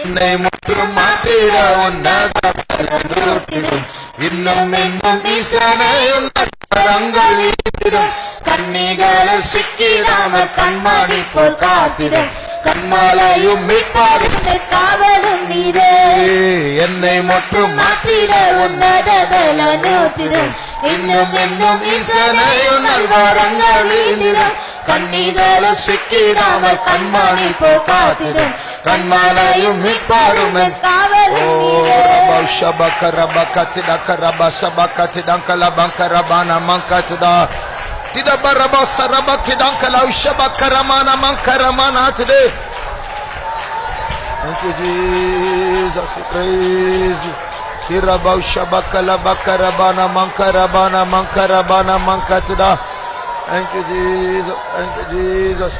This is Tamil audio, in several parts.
என்னை முற்றும் மாற்றிட உன்னதூட்டிடும் இன்னும் இன்னும் ஈசனையும் கரங்கள் ஈட்டிடும் கன்னிகளில் சிக்கிடாமல் கண்மணி போல் காத்திடும் கண்மலையும் மீட்பாரும் காவலும் நீரே. என்னை முற்றும் மாற்றிட உன்னதூட்டிடும் இன்னும் இன்னும் ஈசனையும் நல்வரங்கள் ஈட்டிடும் கன்னிகளில் சிக்கிடாமல் கண்மணி போல் காத்திடும் கண்மலையும் மீட்பாரும் காவலும் நீரே. Thank you, Jesus. We praise you. Hirabau shabakala bakarabana mankarabana mankarabana mankatuda. Thank you, Jesus. Thank you, Jesus.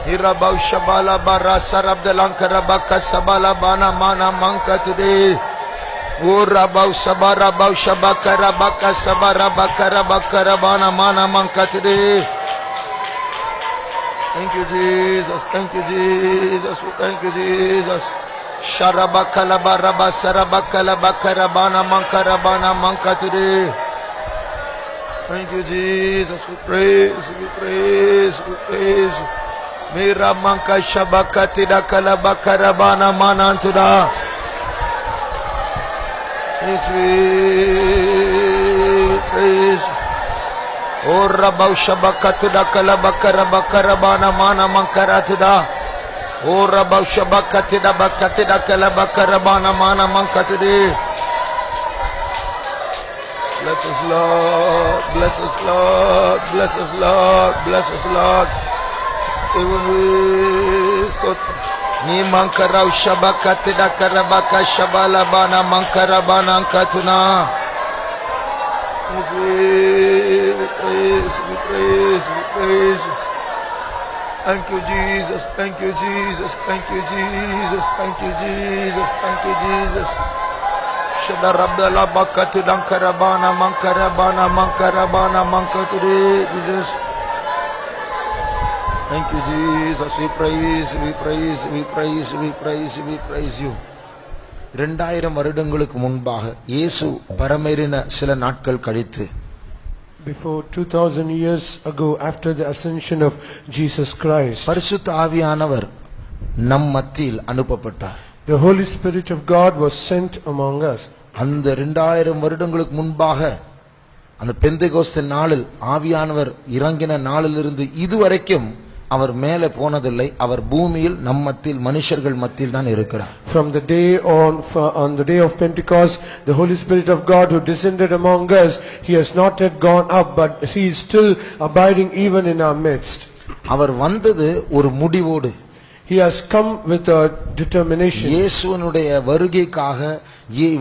Hirabau shabala bara sarabdalankara baka sabala bana mana mankatude. Urabau sabara bau shabakara baka sabara bakara bakara bana mana mankatude. Thank you, Jesus. Thank you, Jesus. Thank you, Jesus. Sharabakala baraba sarabakala bakarabana mankarabana mankatude. Thank you, Jesus. We praise, we praise, we praise. Mira manka shabakati dakala bakarabana manantuda. Yes, we praise. O rabau shabakati dakala bakarabana mana mankaratuda. O rabau shabakati dakala bakarabana mana mankatude. Bless us, Lord. Bless us, Lord. Bless us, Lord. Bless us, Lord. Even we start. Ni mankara shabakati dakara baka shabala bana mankara bana katuna. We praise, we praise, we praise. Thank you, Jesus. Thank you, Jesus. Thank you, Jesus. Thank you, Jesus. Thank you, Jesus. Shadarabdala bakatu dankarabana mankarabana mankarabana mankaturi. Jesus. Thank you, Jesus. We praise, we praise, we praise, we praise, we praise you. 2000 வருடங்களுக்கு முன்பாக இயேசு பரமேறின சில நாட்கள் கழித்து Before 2000 years ago, after the ascension of Jesus Christ, பரிசுத்த ஆவியானவர் நம் மத்தியில் அனுப்பப்பட்டார். the Holy Spirit of God was sent among us. அந்த 2000 வருடங்களுக்கு முன்பாக அந்த பெந்தெகோஸ்து நாளில் ஆவியானவர் இறங்கின நாளிலிருந்து இதுவரைக்கும் அவர் மேலே போனதில்லை. அவர் பூமியில் நம் மத்தியில் மனுஷர்கள் மத்தியில் தான் இருக்கிறார். From the day on the day of Pentecost, the Holy Spirit of God who descended among us, he has not yet gone up, but he is still abiding even in our midst. அவர் வந்தது ஒரு முடிவோடு. He has come with a determination. இயேசுவினுடைய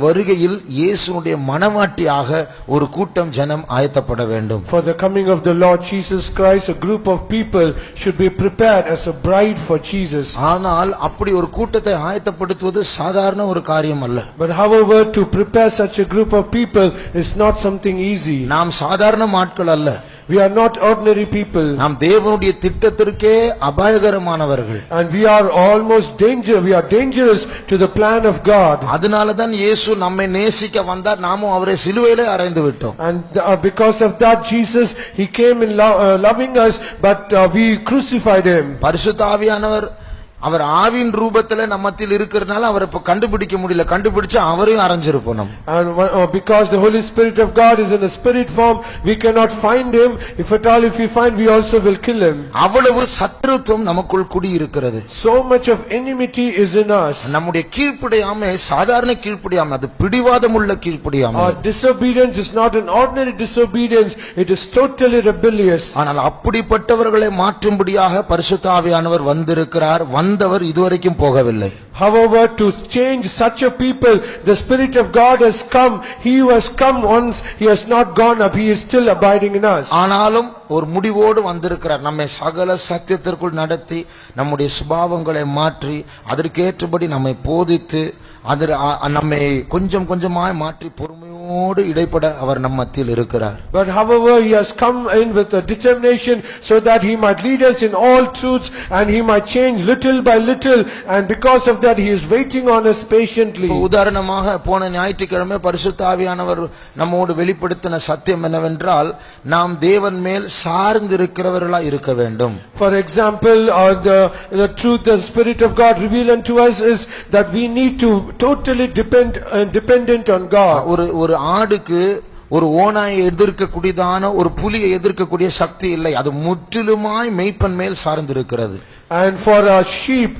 வருகையில் இயேசுனுடைய மனவாட்டியாக ஒரு கூட்டம் ஜனம் ஆயத்தப்பட வேண்டும். For the coming of the Lord Jesus Christ, a group of people should be prepared as a bride for Jesus. ஆனால் அப்படி ஒரு கூட்டத்தை ஆயத்தப்படுத்துவது சாதாரண ஒரு காரியம் அல்ல. But however, to prepare such a group of people is not something easy. நாம் சாதாரண ஆட்கள் அல்ல. We are not ordinary people. நாம் தேவனுடைய திட்டத்திற்கே அபாயகரமானவர்கள். And we are dangerous to the plan of God. அதனால தான் இயேசு நம்மை நேசிக்க வந்தார். நாமும் அவரை சிலுவையிலே அறைந்து விட்டோம். And because of that, Jesus, he came in loving us, but we crucified him. பரிசுத்த ஆவியானவர் அவர் ஆவியின் ரூபத்திலே நம்மத்தில் இருக்கிறதுனால அவரை இப்ப கண்டுபிடிக்க முடியல. கண்டுபிடிச்சா அவரையும் அறைஞ்சிருப்போம் நம்ம. And because the Holy Spirit of God is in a spirit form, we cannot find him. If we find, we also will kill him. அவ்வளவு சத்துருத்துவம் நமக்குள் குடி இருக்கிறது. So much of enmity is in us. நம்முடைய கீழ்ப்படியாமை சாதாரண கீழ்ப்படியாமை, அது பிடிவாதமுள்ள கீழ்ப்படியாமை. Our disobedience is not an ordinary disobedience, it is totally rebellious. ஆனால் அப்படிப்பட்டவர்களை மாற்றும்படியாக பரிசுத்த ஆவியானவர் வந்திருக்கிறார். வந்தவர் இதுவரைக்கும் போகவில்லை. However, to change such a people, the Spirit of God has come. He who has come once, he has not gone up. He is still abiding in us. ஆனாலும் ஒரு முடிவோடு வந்திருக்கிறார். நம்மை சகல சத்தியத்திற்குள் நடத்தி நம்முடைய சுபாவங்களை மாற்றி அதற்கேற்றபடி நம்மை போதித்து நம்மை கொஞ்சம் கொஞ்சமாய் மாற்றி பொறுமையோடு நம்மோடு இடைப்பட அவர் நம் மத்தியில் இருக்கிறார். But however, he has come in with a determination so that he might lead us in all truths and he might change little by little, and because of that he is waiting on us patiently. உதாரணமாக போன ஞாயிற்றுக்கிழமை பரிசுத்த ஆவியானவர் நம்மோடு வெளிப்படுத்தின சத்தியம் என்னவென்றால் நாம் தேவன் மேல் சார்ந்து இருக்கிறவர்களா இருக்க வேண்டும். For example, the truth the Spirit of God revealed unto us is that we need to totally dependent on God. ஒரு ஆடுக்கு ஒரு ஓநாயை எதிர்க்கக்கூடியதான ஒரு புலியை எதிர்க்கக்கூடிய சக்தி இல்லை. அது முற்றிலுமாய் மேய்ப்பன் மேல் சார்ந்திருக்கிறது. And for a sheep,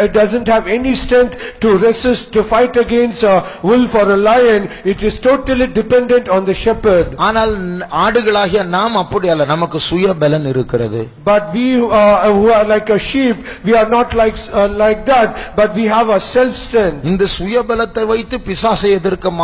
it doesn't have any strength to resist, to fight against a wolf or a lion. It is totally dependent on the shepherd. ஆனால் ஆடுகளாகிய நாம் அப்படி அல்ல, நமக்கு சுய பலன் இருக்கிறது. But we who are like a sheep, we are not like that, but we have a self strength. இந்த சுய பலத்தை வைத்து பிசாசை எதிர்க்க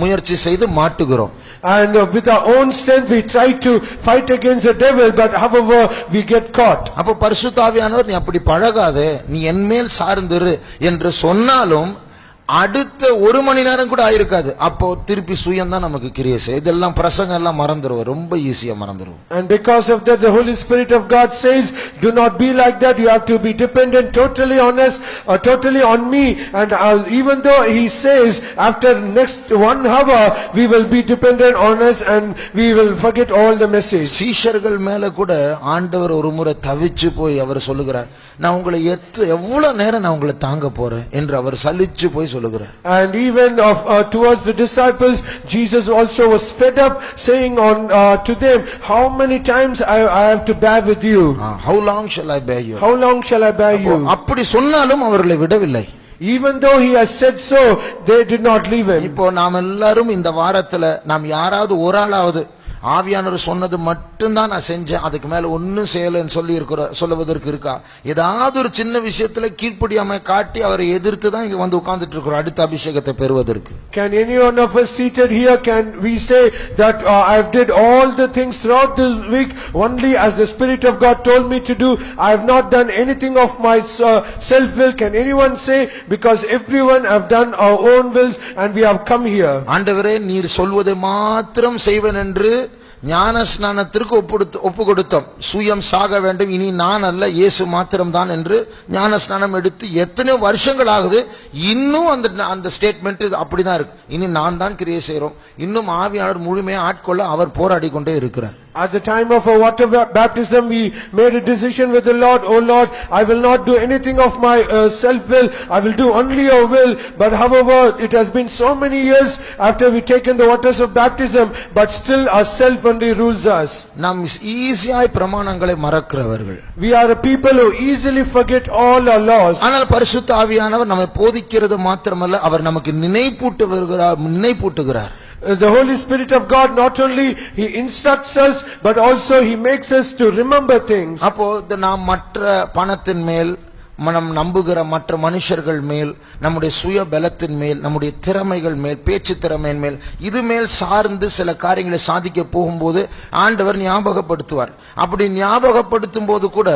முயற்சி செய்து மாட்டுகிறோம். And with our own strength we try to fight against the devil, but however we get caught. அப்ப பரிசுத்த ஆவியானவர் நீ அப்படி பழகாதே, நீ என் மேல் சார்ந்திரு என்று சொன்னாலும் அடுத்த ஒரு மணி நேரம் கூட ஆயிருக்காது, அப்போ திருப்பி சுயம் தான் நமக்கு கிரியை செய்யும். இதெல்லாம் பிரசங்கம் எல்லாம் மறந்துடுவோம், ரொம்ப ஈஸியா மறந்துடுவோம். And because of that the Holy Spirit of God says, do not be like that, you have to be dependent totally on us, totally on me. And even though he says after next 1 hour we will be dependent on us and we will forget all the message. சீஷர்கள் மேல கூட ஆண்டவர் ஒரு முறை தவிச்சு போய் அவர் சொல்லுகிறார், நான் உங்களை எவ்வளவு நேரம் நான் உங்களை தாங்க போறேன் என்று அவர் சலிச்சு போய் சொல்லுகிறார். And even towards the disciples Jesus also was fed up, saying to them, how many times I have to bear with you? How long shall I bear you? How long shall I bear you? அப்படி சொன்னாலும் அவர்களை விடவில்லை. Even though he has said so, they did not leave him. இப்போ நாம் எல்லாரும் இந்த வாரத்துல நாம் யாராவது ஒரு ஆளாவது ஆவியானவர் சொன்னது மட்டும்தான் நான் செஞ்சேன், அதுக்கு மேல ஒன்னும் செய்யலன்னு சொல்லுவதற்கு இருக்கா? ஏதாவது ஒரு சின்ன விஷயத்துல கீழ்ப்படியாம காட்டி அவரை எதிர்த்து தான் இங்க வந்து உட்கார்ந்துட்டு இருக்கிறோம் அடுத்த அபிஷேகத்தை பெறுவதற்கு. Can any one of us seated here, can we say that I have did all the things throughout this week only as the Spirit of God told me to do? I have not done anything of my self will. Can anyone say, because everyone have done our own wills and we have come here? ஆண்டவரே நீர் சொல்வதை மாத்திரம் செய்வேன் என்று ஞான ஸ்நானத்திற்கு ஒப்பு கொடுத்தோம். சுயம் சாக வேண்டும், இனி நான் அல்ல இயேசு மாத்திரம் தான் என்று ஞான ஸ்நானம் எடுத்து எத்தனை வருஷங்கள் ஆகுது, இன்னும் அந்த ஸ்டேட்மெண்ட் அப்படிதான் இருக்கு. இனி நான் தான் கிரியை செய்றோம், இன்னும் ஆவியானவர் முழுமையா ஆட்கொள்ள அவர் போராடி கொண்டே இருக்கிறார். At the time of our water baptism, we made a decision with the Lord, oh Lord, I will not do anything of my self-will, I will do only your will. But however, it has been so many years after we taken the waters of baptism, but still our self only rules us. நாம் ஈஸியாய் பிரமாணங்களை மறக்கிறவர்கள். We are a people who easily forget all our laws. ஆனால் பரிசுத்த ஆவியானவர் நம்மை போதிக்கிறது மாத்திரமல்ல, அவர் நமக்கு நினைப்பூட்டுகிறார். The Holy Spirit of God not only he instructs us, but also he makes us to remember things. அப்போ நாம் மற்ற பணத்தின் மேல், நாம் நம்புகிற மற்ற மனுஷர்கள் மேல், நம்முடைய சுய பலத்தின் மேல், நம்முடைய திறமைகள் மேல், பேச்சு திறமையின் மேல், இது மேல் சார்ந்து சில காரியங்களை சாதிக்க போகும்போது ஆண்டவர் ஞாபகப்படுத்துவார். அப்படி ஞாபகப்படுத்தும் போது கூட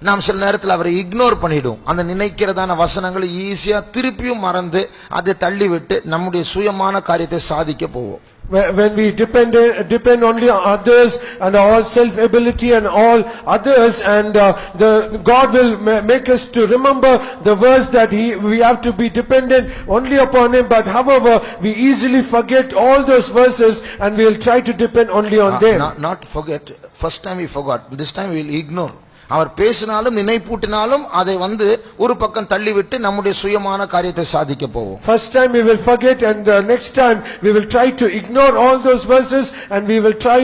நாம் சில நேரத்தில் அவரை இக்னோர் பண்ணிடுவோம். அந்த நினைக்கிறதான வசனங்களை ஈஸியா திருப்பியும் மறந்து அதை தள்ளிவிட்டு நம்முடைய சுயமான காரியத்தை சாதிக்க போவோம். When we depend only on others and all self ability and all others, and God will make us to remember the verse that we have to be dependent only upon him. But however, we easily forget all those verses and we will try to depend only on them. Not forget. First time we forgot, this time we will ignore. அவர் பேசினாலும் நினைப்பூட்டினாலும் அதை ஒரு பக்கம் தள்ளிவிட்டு நம்முடைய சுயமான காரியத்தை சாதிக்க போவோம். First time we will forget, and next time we will try to ignore all those verses and we will try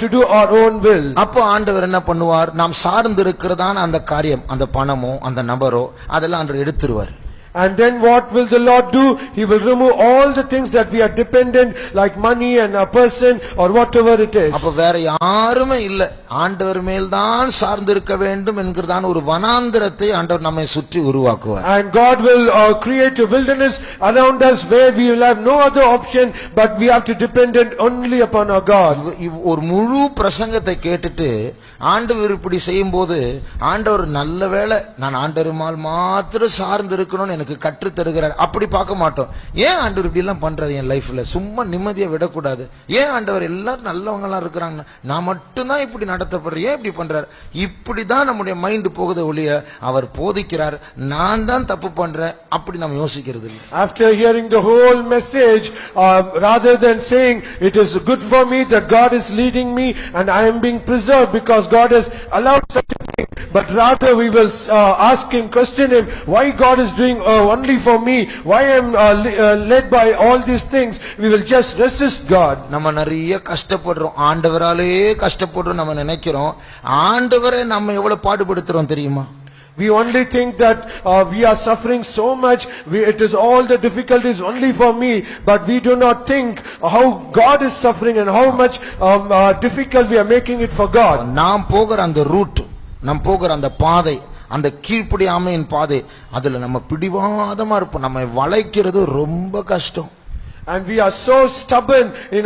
to do our own will. அப்போ ஆண்டவர் என்ன பண்ணுவார்? நாம் சார்ந்து இருக்கிறதான அந்த காரியம், அந்த பணமோ அந்த நபரோ அதெல்லாம் ஆண்டவர் எடுத்துருவார். And then what will the Lord do? He will remove all the things that we are dependent, like money and a person or whatever it is. அப்ப வேற யாருமே இல்ல, ஆண்டவர் மேல் தான் சார்ந்து இருக்க வேண்டும் என்கிறதான ஒரு வனாந்தரத்தை ஆண்டவர் நம்மை சுற்றி உருவாக்குவார். And God will create a wilderness around us where we will have no other option but we have to depend only upon our God. ஒரு முழு பிரசங்கத்தை கேட்டுட்டு ஆண்டவர் இப்படி செய்யும் போது ஆண்டவர் நல்ல வேளை நான் ஆண்டவருமால் மாத்திரம் சார்ந்து இருக்கணும்னு எனக்கு கற்று தருகிறார் அப்படி பார்க்க மாட்டோம். ஏன் ஆண்டவர் இப்படி எல்லாம் பண்றாரு என் லைஃப்ல, சும்மா நிம்மதியா விடக்கூடாது, ஏன் ஆண்டவர் எல்லாரும் நல்லவங்க எல்லாம் இருக்கிறாங்க நான் மட்டும்தான் இப்படி நடத்தப்படுறேன், ஏன் இப்படி பண்றாரு, இப்படிதான் நம்முடைய மைண்ட் போகுது ஒழிய அவர் போதிக்கிறார் நான் தான் தப்பு பண்றேன் அப்படி நம்ம யோசிக்கிறது இல்லை. After hearing the whole message, rather than saying it is good for me that God is leading me and I am being preserved because God has allowed such a thing, but rather we will ask him, question him, why God is doing only for me, why I am led by all these things. We will just resist God. நம்ம நிறைய கஷ்டப்படுறோம், ஆண்டவராலே கஷ்டப்படுறோம் நம்ம நினைக்கிறோம். ஆண்டவரை நம்ம எவ்வளவு பாடுபடுத்துறோம் தெரியுமா? We only think that we are suffering so much, it is all the difficulties only for me, but we do not think how God is suffering and how much difficult we are making it for God. நாம் போகிற அந்த ரூட், நாம் போகிற அந்த பாதை, அந்த கீழ்ப்படியாமையின் பாதை, அதுல நம்ம பிடிவாதமா இருப்போம். நம்ம வளைக்கிறது ரொம்ப கஷ்டம். And we are so stubborn in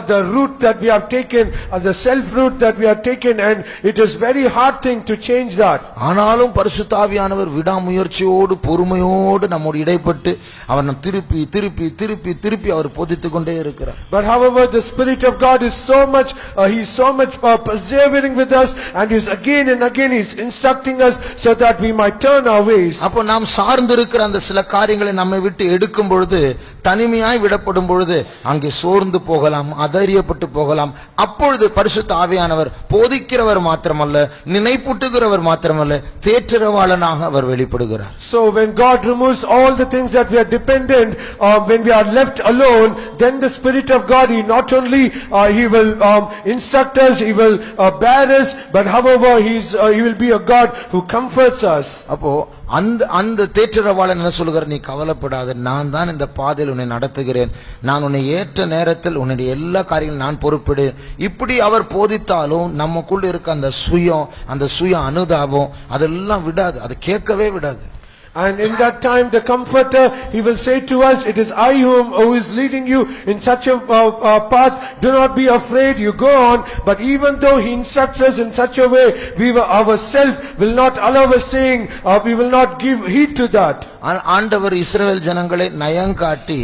the route that we have taken, the self route that we have taken, and it is very hard thing to change that. ஆனாலும் பரிசுத்த ஆவியானவர் விடாமுயற்சியோடு பொறுமையோடு நம்மோடு இடைப்பட்டு அவர் நம் திருப்பி திருப்பி திருப்பி திருப்பி அவர் போதித்துக் கொண்டே இருக்கிறார். But however the Spirit of God is so much he is so much persevering with us, and is again and again he is instructing us so that we might turn our ways. அப்போ நாம் சார்ந்து இருக்கிற அந்த சில காரியங்களை நம்மை விட்டு எடுக்கும் பொழுது, தனிமையாய் விடப்படும் பொழுது அங்கே சோர்ந்து போகலாம், அதரியப்பட்டு போகலாம். அப்பொழுது பரிசுத்த ஆவியானவர் போதிக்கிறவர் மாத்திரமல்ல, நினைப்பூட்டுகிறவர் மாத்திரமல்ல, தேற்றரவாளனாக அவர் வெளிப்படுகிறார். So when God removes all the things that we are dependent, when we are left alone, then the Spirit of God, he not only he will instruct us, he will bear us, but however he will be a God who comforts us. அப்போ அந்த தேற்றரவாளன் என்ன சொல்லுகிறார், நீ கவலைப்படாத, நான் தான் இந்த பாதையில் உன்னை நடத்துகிறேன், நான் உன்னை ஏற்ற நேரத்தில் உன்னுடைய எல்லா காரியங்களும் நான் பொறுப்பேன். இப்படி அவர் போதித்தாலும் நமக்குள்ள இருக்க அந்த சுய அனுதாபம் அதெல்லாம் விடாது, அது கேட்கவே விடாது. And in that time the Comforter, he will say to us, it is I who is leading you in such a path, do not be afraid, you go on. But even though he instructs us in such a way, we ourselves will not allow us saying, we will not give heed to that. ஆண்டவர் இஸ்ரவேல் ஜனங்களை நயங்காட்டி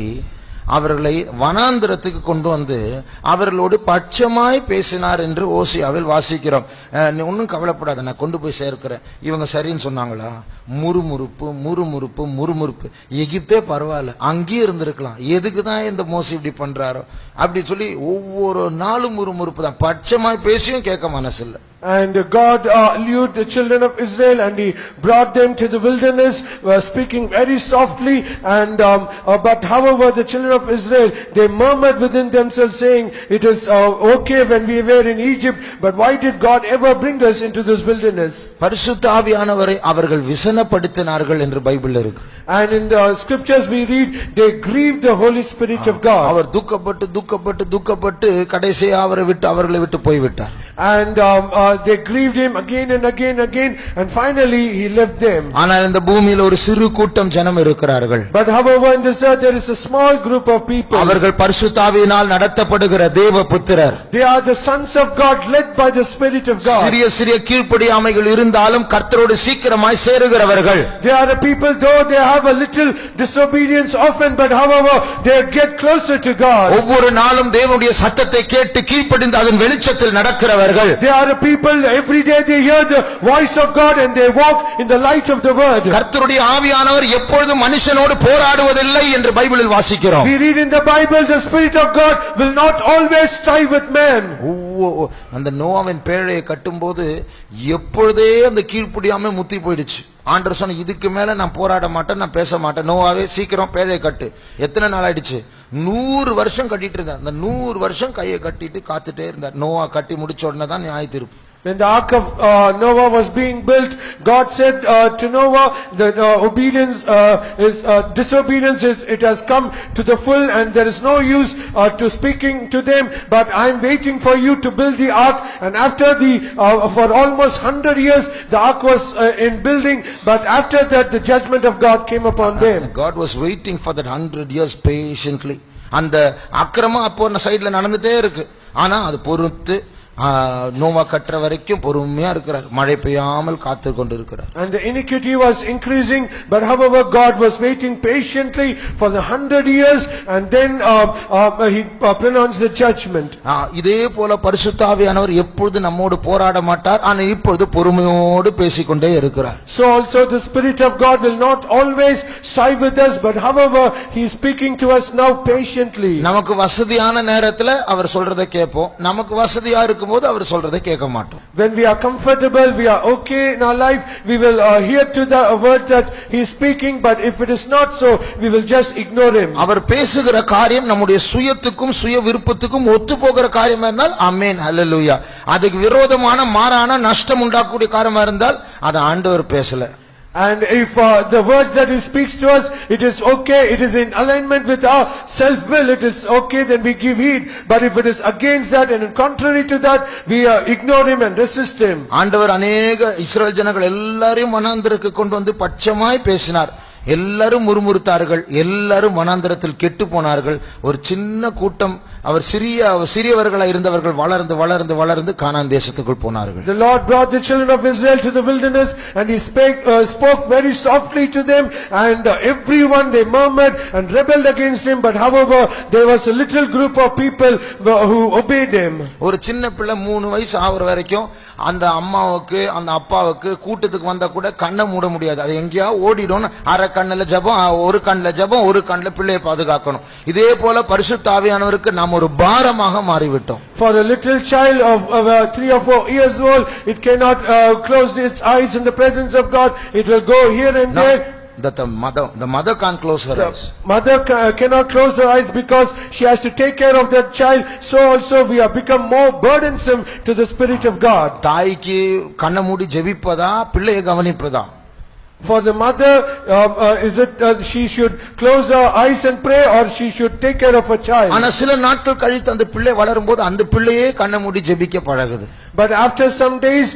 அவர்களை வனாந்திரத்துக்கு கொண்டு வந்து அவர்களோடு பட்சமாய் பேசினார் என்று ஓசியாவில் வாசிக்கிறோம். நீ ஒன்னும் கவலைப்படாத, நான் கொண்டு போய் சேர்க்கிறேன். இவங்க சரின்னு சொன்னாங்களா? முறுமுறுப்பு. எகிப்தே பரவாயில்ல, அங்கேயே இருந்திருக்கலாம், எதுக்குதான் இந்த மோசி இப்படி பண்றாரோ அப்படி சொல்லி ஒவ்வொரு நாளும் முறுமுறுப்பு தான். பட்சமாய் பேசியும் கேட்க மனசில்லை. And God lured the children of Israel and he brought them to the wilderness, speaking very softly, and but however the children of Israel, they murmured within themselves saying, it is okay when we were in Egypt, but why did God ever bring us into this wilderness? பரிசுத்த ஆவியானவரை அவர்கள் விசனப்படுத்தினார்கள் என்று பைபிள்ல இருக்கு. And in the scriptures we read, they grieved the Holy Spirit of God. அவர் துக்கப்பட்டு கடைசியா அவர்களை விட்டு போய்விட்டார். And they grieved him again and again and finally he left them. ஆனால் இந்த பூமியில் ஒரு சிறு கூட்டம் ஜனம் இருக்கிறார்கள். But however in this earth there is a small group of people. அவர்கள் பரிசுத்த ஆவியினால் நடத்தப்படுகிற தேவபுத்திரர். They are the sons of God, led by the Spirit of God. சிறிய கீழ்ப்படியாமைகள் இருந்தாலும் கர்த்தரோடு சீக்கிரமாய் சேருகிறவர்கள். They are the people, though they have a little disobedience often, but however they get closer to God. ஒவ்வொரு நாளும் தேவனுடைய சத்தத்தை கேட்டு கீழ்ப்படிந்து அதன் வெளிச்சத்தில் நடக்கிறவர்கள். They are the people, every day they hear the voice of God and they walk in the light of the word. கர்த்தருடைய ஆவியானவர் எப்பொழுதும் மனுஷனோடு போராடுவதில்லை என்று பைபிளில் வாசிக்கிறோம். We read in the Bible, the Spirit of God will not always strive with man. அந்த நோவாவின் பேழையை கட்டும்போது எப்பொழுதே அந்த கீழ்ப்படியாமை முத்தி போயிடுச்சு. ஆண்டவர் சொன்ன, இதுக்கு மேல நான் போராட மாட்டேன், நான் பேச மாட்டேன், நோவாவே சீக்கிரம் பேழையை கட்டு. எத்தனை நாள் ஆயிடுச்சு? 100 வருஷம் கட்டிட்டு இருந்தார். அந்த 100 வருஷம் கையை கட்டிட்டு காத்துட்டே இருந்தார். நோவா கட்டி முடிச்ச உடனே தான் நியாய தீர்ப்பு. When the ark of Noah was being built, God said to Noah that disobedience it has come to the full, and there is no use to speaking to them, but I am waiting for you to build the ark. And after for almost 100 years the ark was in building, but after that the judgment of God came upon them. God was waiting for that 100 years patiently. அந்த அக்கிரமம் அப்போ சைடுல நடந்துட்டே இருக்கு. ஆனா அது பொறுத்து நோவா கட்டுற வரைக்கும் பொறுமையா இருக்கிறார், மழை பெய்யாமல் காத்து கொண்டு இருக்கிறார். And the iniquity was increasing, but however God was waiting patiently for the 100 years, and then he pronounced the judgment. இதே போல பரிசுத்த ஆவியானவர் எப்பொழுது நம்மோடு போராட மாட்டார், ஆனால் இப்பொழுது பொறுமையோடு பேசிக்கொண்டே இருக்கிறார். So also the Spirit of God will not always strive with us, but however he is speaking to us now patiently. நமக்கு வசதியான நேரத்துல அவர் சொல்றதை கேட்போம், நமக்கு வசதியா இருக்கும்போது அவர் சொல்றதை கேட்க மாட்டோம். When we are comfortable, we are okay in our life, we will hear to the word that he is speaking, but if it is not so, we will just ignore him. அவர் பேசுகிற காரியம் நம்முடைய சுயத்துக்கும் சுய விருப்பத்துக்கும் ஒத்து போகிற காரியமா இருந்தால் ஆமென் ஹல்லேலூயா. அதுக்கு விரோதமான மாறான நஷ்டம் உண்டாக்கக்கூடிய காரியமா இருந்தால் அது ஆண்டவர் பேசல. And if the words that he speaks to us, it is okay, it is in alignment with our self-will, it is okay, then we give heed. But if it is against that and contrary to that, we ignore him and resist him. ஆண்டவர் அநேக இஸ்ரவேல் ஜனங்கள் எல்லாரையும் வனாந்தரத்துக்கு கொண்டு வந்து பட்சமாய் பேசினார். எல்லாரும் முறுமுறுத்தார்கள், எல்லாரும் வனாந்தரத்தில் கெட்டு போனார்கள். ஒரு சின்ன கூட்டம், அவர் சிறியவர்களாய் இருந்தவர்கள் வளர்ந்து வளர்ந்து வளர்ந்து கானான் தேசத்துக்குள் போனார்கள். The Lord brought the children of Israel to the wilderness, and he spoke very softly to them, and everyone they murmured and rebelled against him, but however there was a little group of people who obeyed him. ஒரு சின்ன பிள்ளை 3 வயசு ஆகுற வரைக்கும் அந்த அம்மாவுக்கு அந்த அப்பாவுக்கு கூட்டத்துக்கு வந்தா கூட கண்ணை மூட முடியாது, அது எங்கேயா ஓடிடும். அரை கண்ணுல ஜெபம், ஒரு கண்ணுல ஜெபம், ஒரு கண்ணுல பிள்ளையை பாதுகாக்கணும். இதே போல பரிசுத்த ஆவியானவருக்கு நாம் ஒரு பாரமாக மாறிவிட்டோம். For a little child of 3 or 4 years old, it cannot close its eyes in the presence of God. It will go here and there. That the mother can't close her eyes. Mother cannot close her eyes because she has to take care of that child. So also we have become more burdensome to the Spirit of God. தாய்க்கு கண்ணை மூடி ஜெபிப்பதா பிள்ளையை கவனிப்பதா? For the mother, is it she should close her eyes and pray, or she should take care of her child? ஆனா சில நாட்கள் கழித்து அந்த பிள்ளை வளரும்போது அந்த பிள்ளையே கண்ணை மூடி ஜெபிக்க பழகுது. But after some days,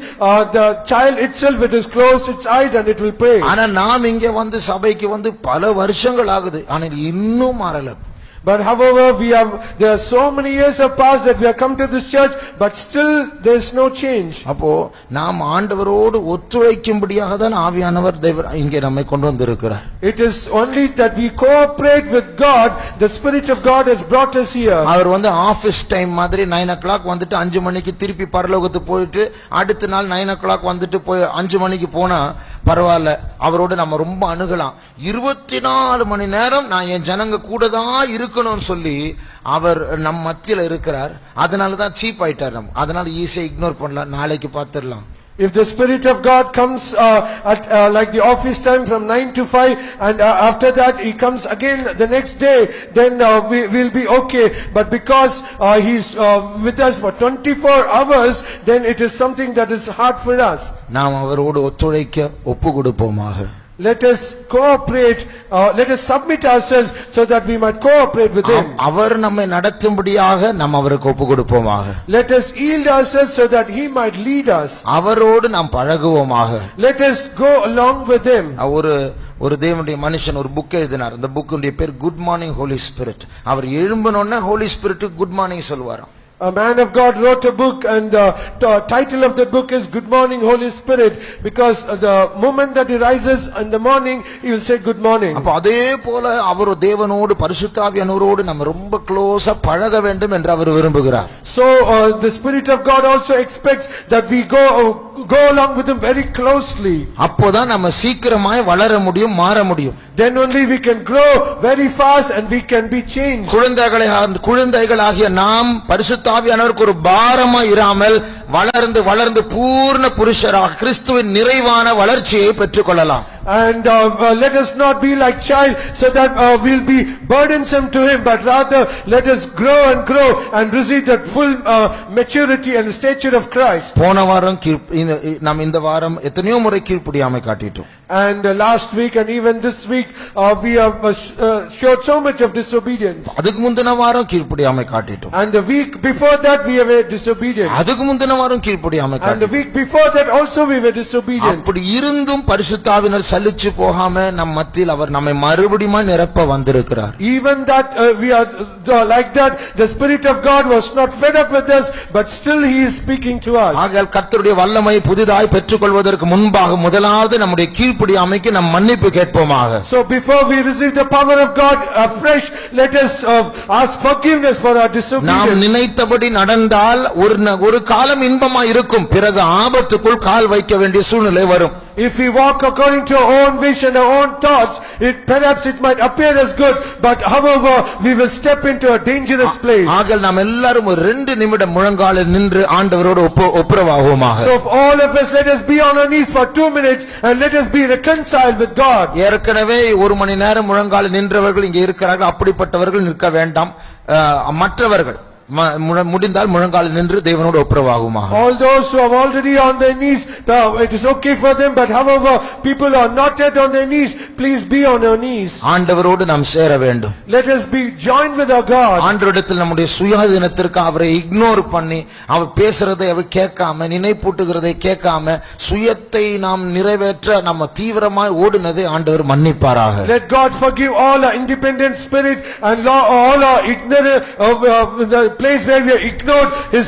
the child itself it is closed its eyes and it will pray. ஆனா நாம் இங்க வந்து சபைக்கு வந்து பல வருஷங்கள் ஆகுது, ஆனா இன்னும் மாறல. But however there are so many years have passed that we have come to this church, but still there is no change. அப்போ நாம் ஆண்டவரோடு ஒத்துழைக்கும்படியாக தான் ஆவியானவர் இங்கே நம்மை கொண்டு வந்திருக்கிறார். It is only that we cooperate with God, the Spirit of God has brought us here. அவர் வந்து ஆபீஸ் டைம் மாதிரி 9 o'clock வந்துட்டு 5 மணிக்கு திருப்பி பரலோகத்துக்கு போயிட்டு அடுத்த நாள் 9 o'clock வந்துட்டு போய் 5 மணிக்கு போனா பரவாயில்ல, அவரோடு நம்ம ரொம்ப அணுகலாம். 24 மணி நேரம் நான் என் ஜனங்க கூட தான் இருக்கணும்னு சொல்லி அவர் நம் மத்தியில இருக்கிறார். அதனாலதான் சீப் ஆயிட்டார். நம்ம அதனால ஈஸியா இக்னோர் பண்ணலாம், நாளைக்கு பார்த்துடலாம். If the Spirit of God comes at like the office time from 9 to 5, and after that he comes again the next day, then we will be okay. But because he is with us for 24 hours, then it is something that is hard for us. நாம் அவரோடு ஒத்துழைக்க ஒப்பு கொடுப்போமாக. Let us cooperate, let us submit ourselves so that we might cooperate with him. அவர் நம்மை நடத்தும்படியாக நாம் அவருக்கு ஒப்பு கொடுப்போமாக. Let us yield ourselves so that he might lead us. அவரோடு நாம் பழகுவோமாக. Let us go along with him. ஒரு தேவனுடைய மனுஷன் ஒரு புக் எழுதினார். அந்த புக்குடைய பேர் குட் மார்னிங் ஹோலி ஸ்பிரிட். அவர் எழும்பினோடனே ஹோலி ஸ்பிரிட் குட் மார்னிங் சொல்வாராம். A man of God wrote a book, and the title of the book is Good Morning Holy Spirit, because the moment that he rises in the morning he will say good morning. அப்ப அதே போல அவர் தேவனோடு பரிசுத்த ஆவியானவரோடு நம்ம ரொம்ப க்ளோஸா பழக வேண்டும் என்று அவர் விரும்புகிறார். So the Spirit of God also expects that we go along with him very closely. அப்போதான் நம்ம சீக்கிரமாய் வளர முடியும், மாற முடியும். Then only we can grow very fast and we can be changed. குழந்தைகளாகிய நாம் பரிசுத்த ஆவியானவருக்கு ஒரு பாரமா இராமல் வளர்ந்து வளர்ந்து பூர்ண புருஷராக கிறிஸ்துவின் நிறைவான வளர்ச்சியை பெற்றுக்கொள்ளலாம். And let us not be like child so that we'll be burdensome to him, but rather let us grow and receive that full maturity and stature of Christ. போன வாரம் நாம் இந்த வாரம் எத்தனையோ முறை கீழ்ப்படியாமை காட்டிட்டோம். And last week and even this week we have showed so much of disobedience. அதுக்கு முந்தின வாரம் கீழ்ப்படியாமை காட்டிட்டோம். And the week before that we were disobedient. அதுக்கு முந்தின வாரம் கீழ்ப்படியாமை காட்டிட்டோம். And the week before that also we were disobedient. அப்படி இருந்தும் பரிசுத்த ஆவியானவர் சலிச்சு போகாம நம் மத்தியில் அவர் நம்மை மறுபடியும் நிரப்ப வந்திருக்கிறார். Even that we are like that, the Spirit of God was not fed up with us, but still He is speaking to us. ஆகையால் கர்த்தருடைய வல்லமை புதிதாய் பெற்றுக்கொள்வதற்கு முன்பாக முதலாவது நம்முடைய கீழ்ப்படியாமைக்கு நாம் மன்னிப்பு கேட்போமாக. So before we receive the power of God afresh, let us ask forgiveness for our disobedience. நாம் நினைத்தபடி நடந்தால் ஒரு காலம் இன்பமா இருக்கும், பிறகு ஆபத்துக்குள் கால் வைக்க வேண்டிய சூழ்நிலை வரும். If we walk according to our own wish and our own thoughts, perhaps it might appear as good, but however we will step into a dangerous place. ஆகையால் நாம் எல்லாரும் ஒரு 2 நிமிடம் முழங்காலில் நின்று ஆண்டவரோடு ஒப்புரவாகுவோமாக. So all of us, let us be on our knees for 2 minutes and let us be reconciled with God. ஏற்கனவே 1 மணி நேரம் முழங்காலில் நின்றவர்கள் இங்கே இருக்கிறார்கள், அப்படிப்பட்டவர்கள் நிற்க வேண்டாம். மற்றவர்கள் முடிந்தால் முழங்காலில் நின்று தேவனோடு ஒப்புரவாகுமாக. All those who are already on their knees, it is okay for them, but however people are not yet on their knees, please be on your knees. ஆண்டவரோடு நாம் சேர வேண்டும். Let us be joined with our God. ஆண்டவரிடத்தில் நம்முடைய சுயாதீனத்திற்கு அவரை இக்னோர் பண்ணி, அவர் பேசுறதை அவர் கேட்காம, நினைப்பூட்டுகிறதை கேட்காம, சுயத்தை நாம் நிறைவேற்ற நம்ம தீவிரமாய் ஓடுனதை ஆண்டவர் மன்னிப்பாராக. Let God forgive all our independent spirit and all our ignorant the place where we have ignored His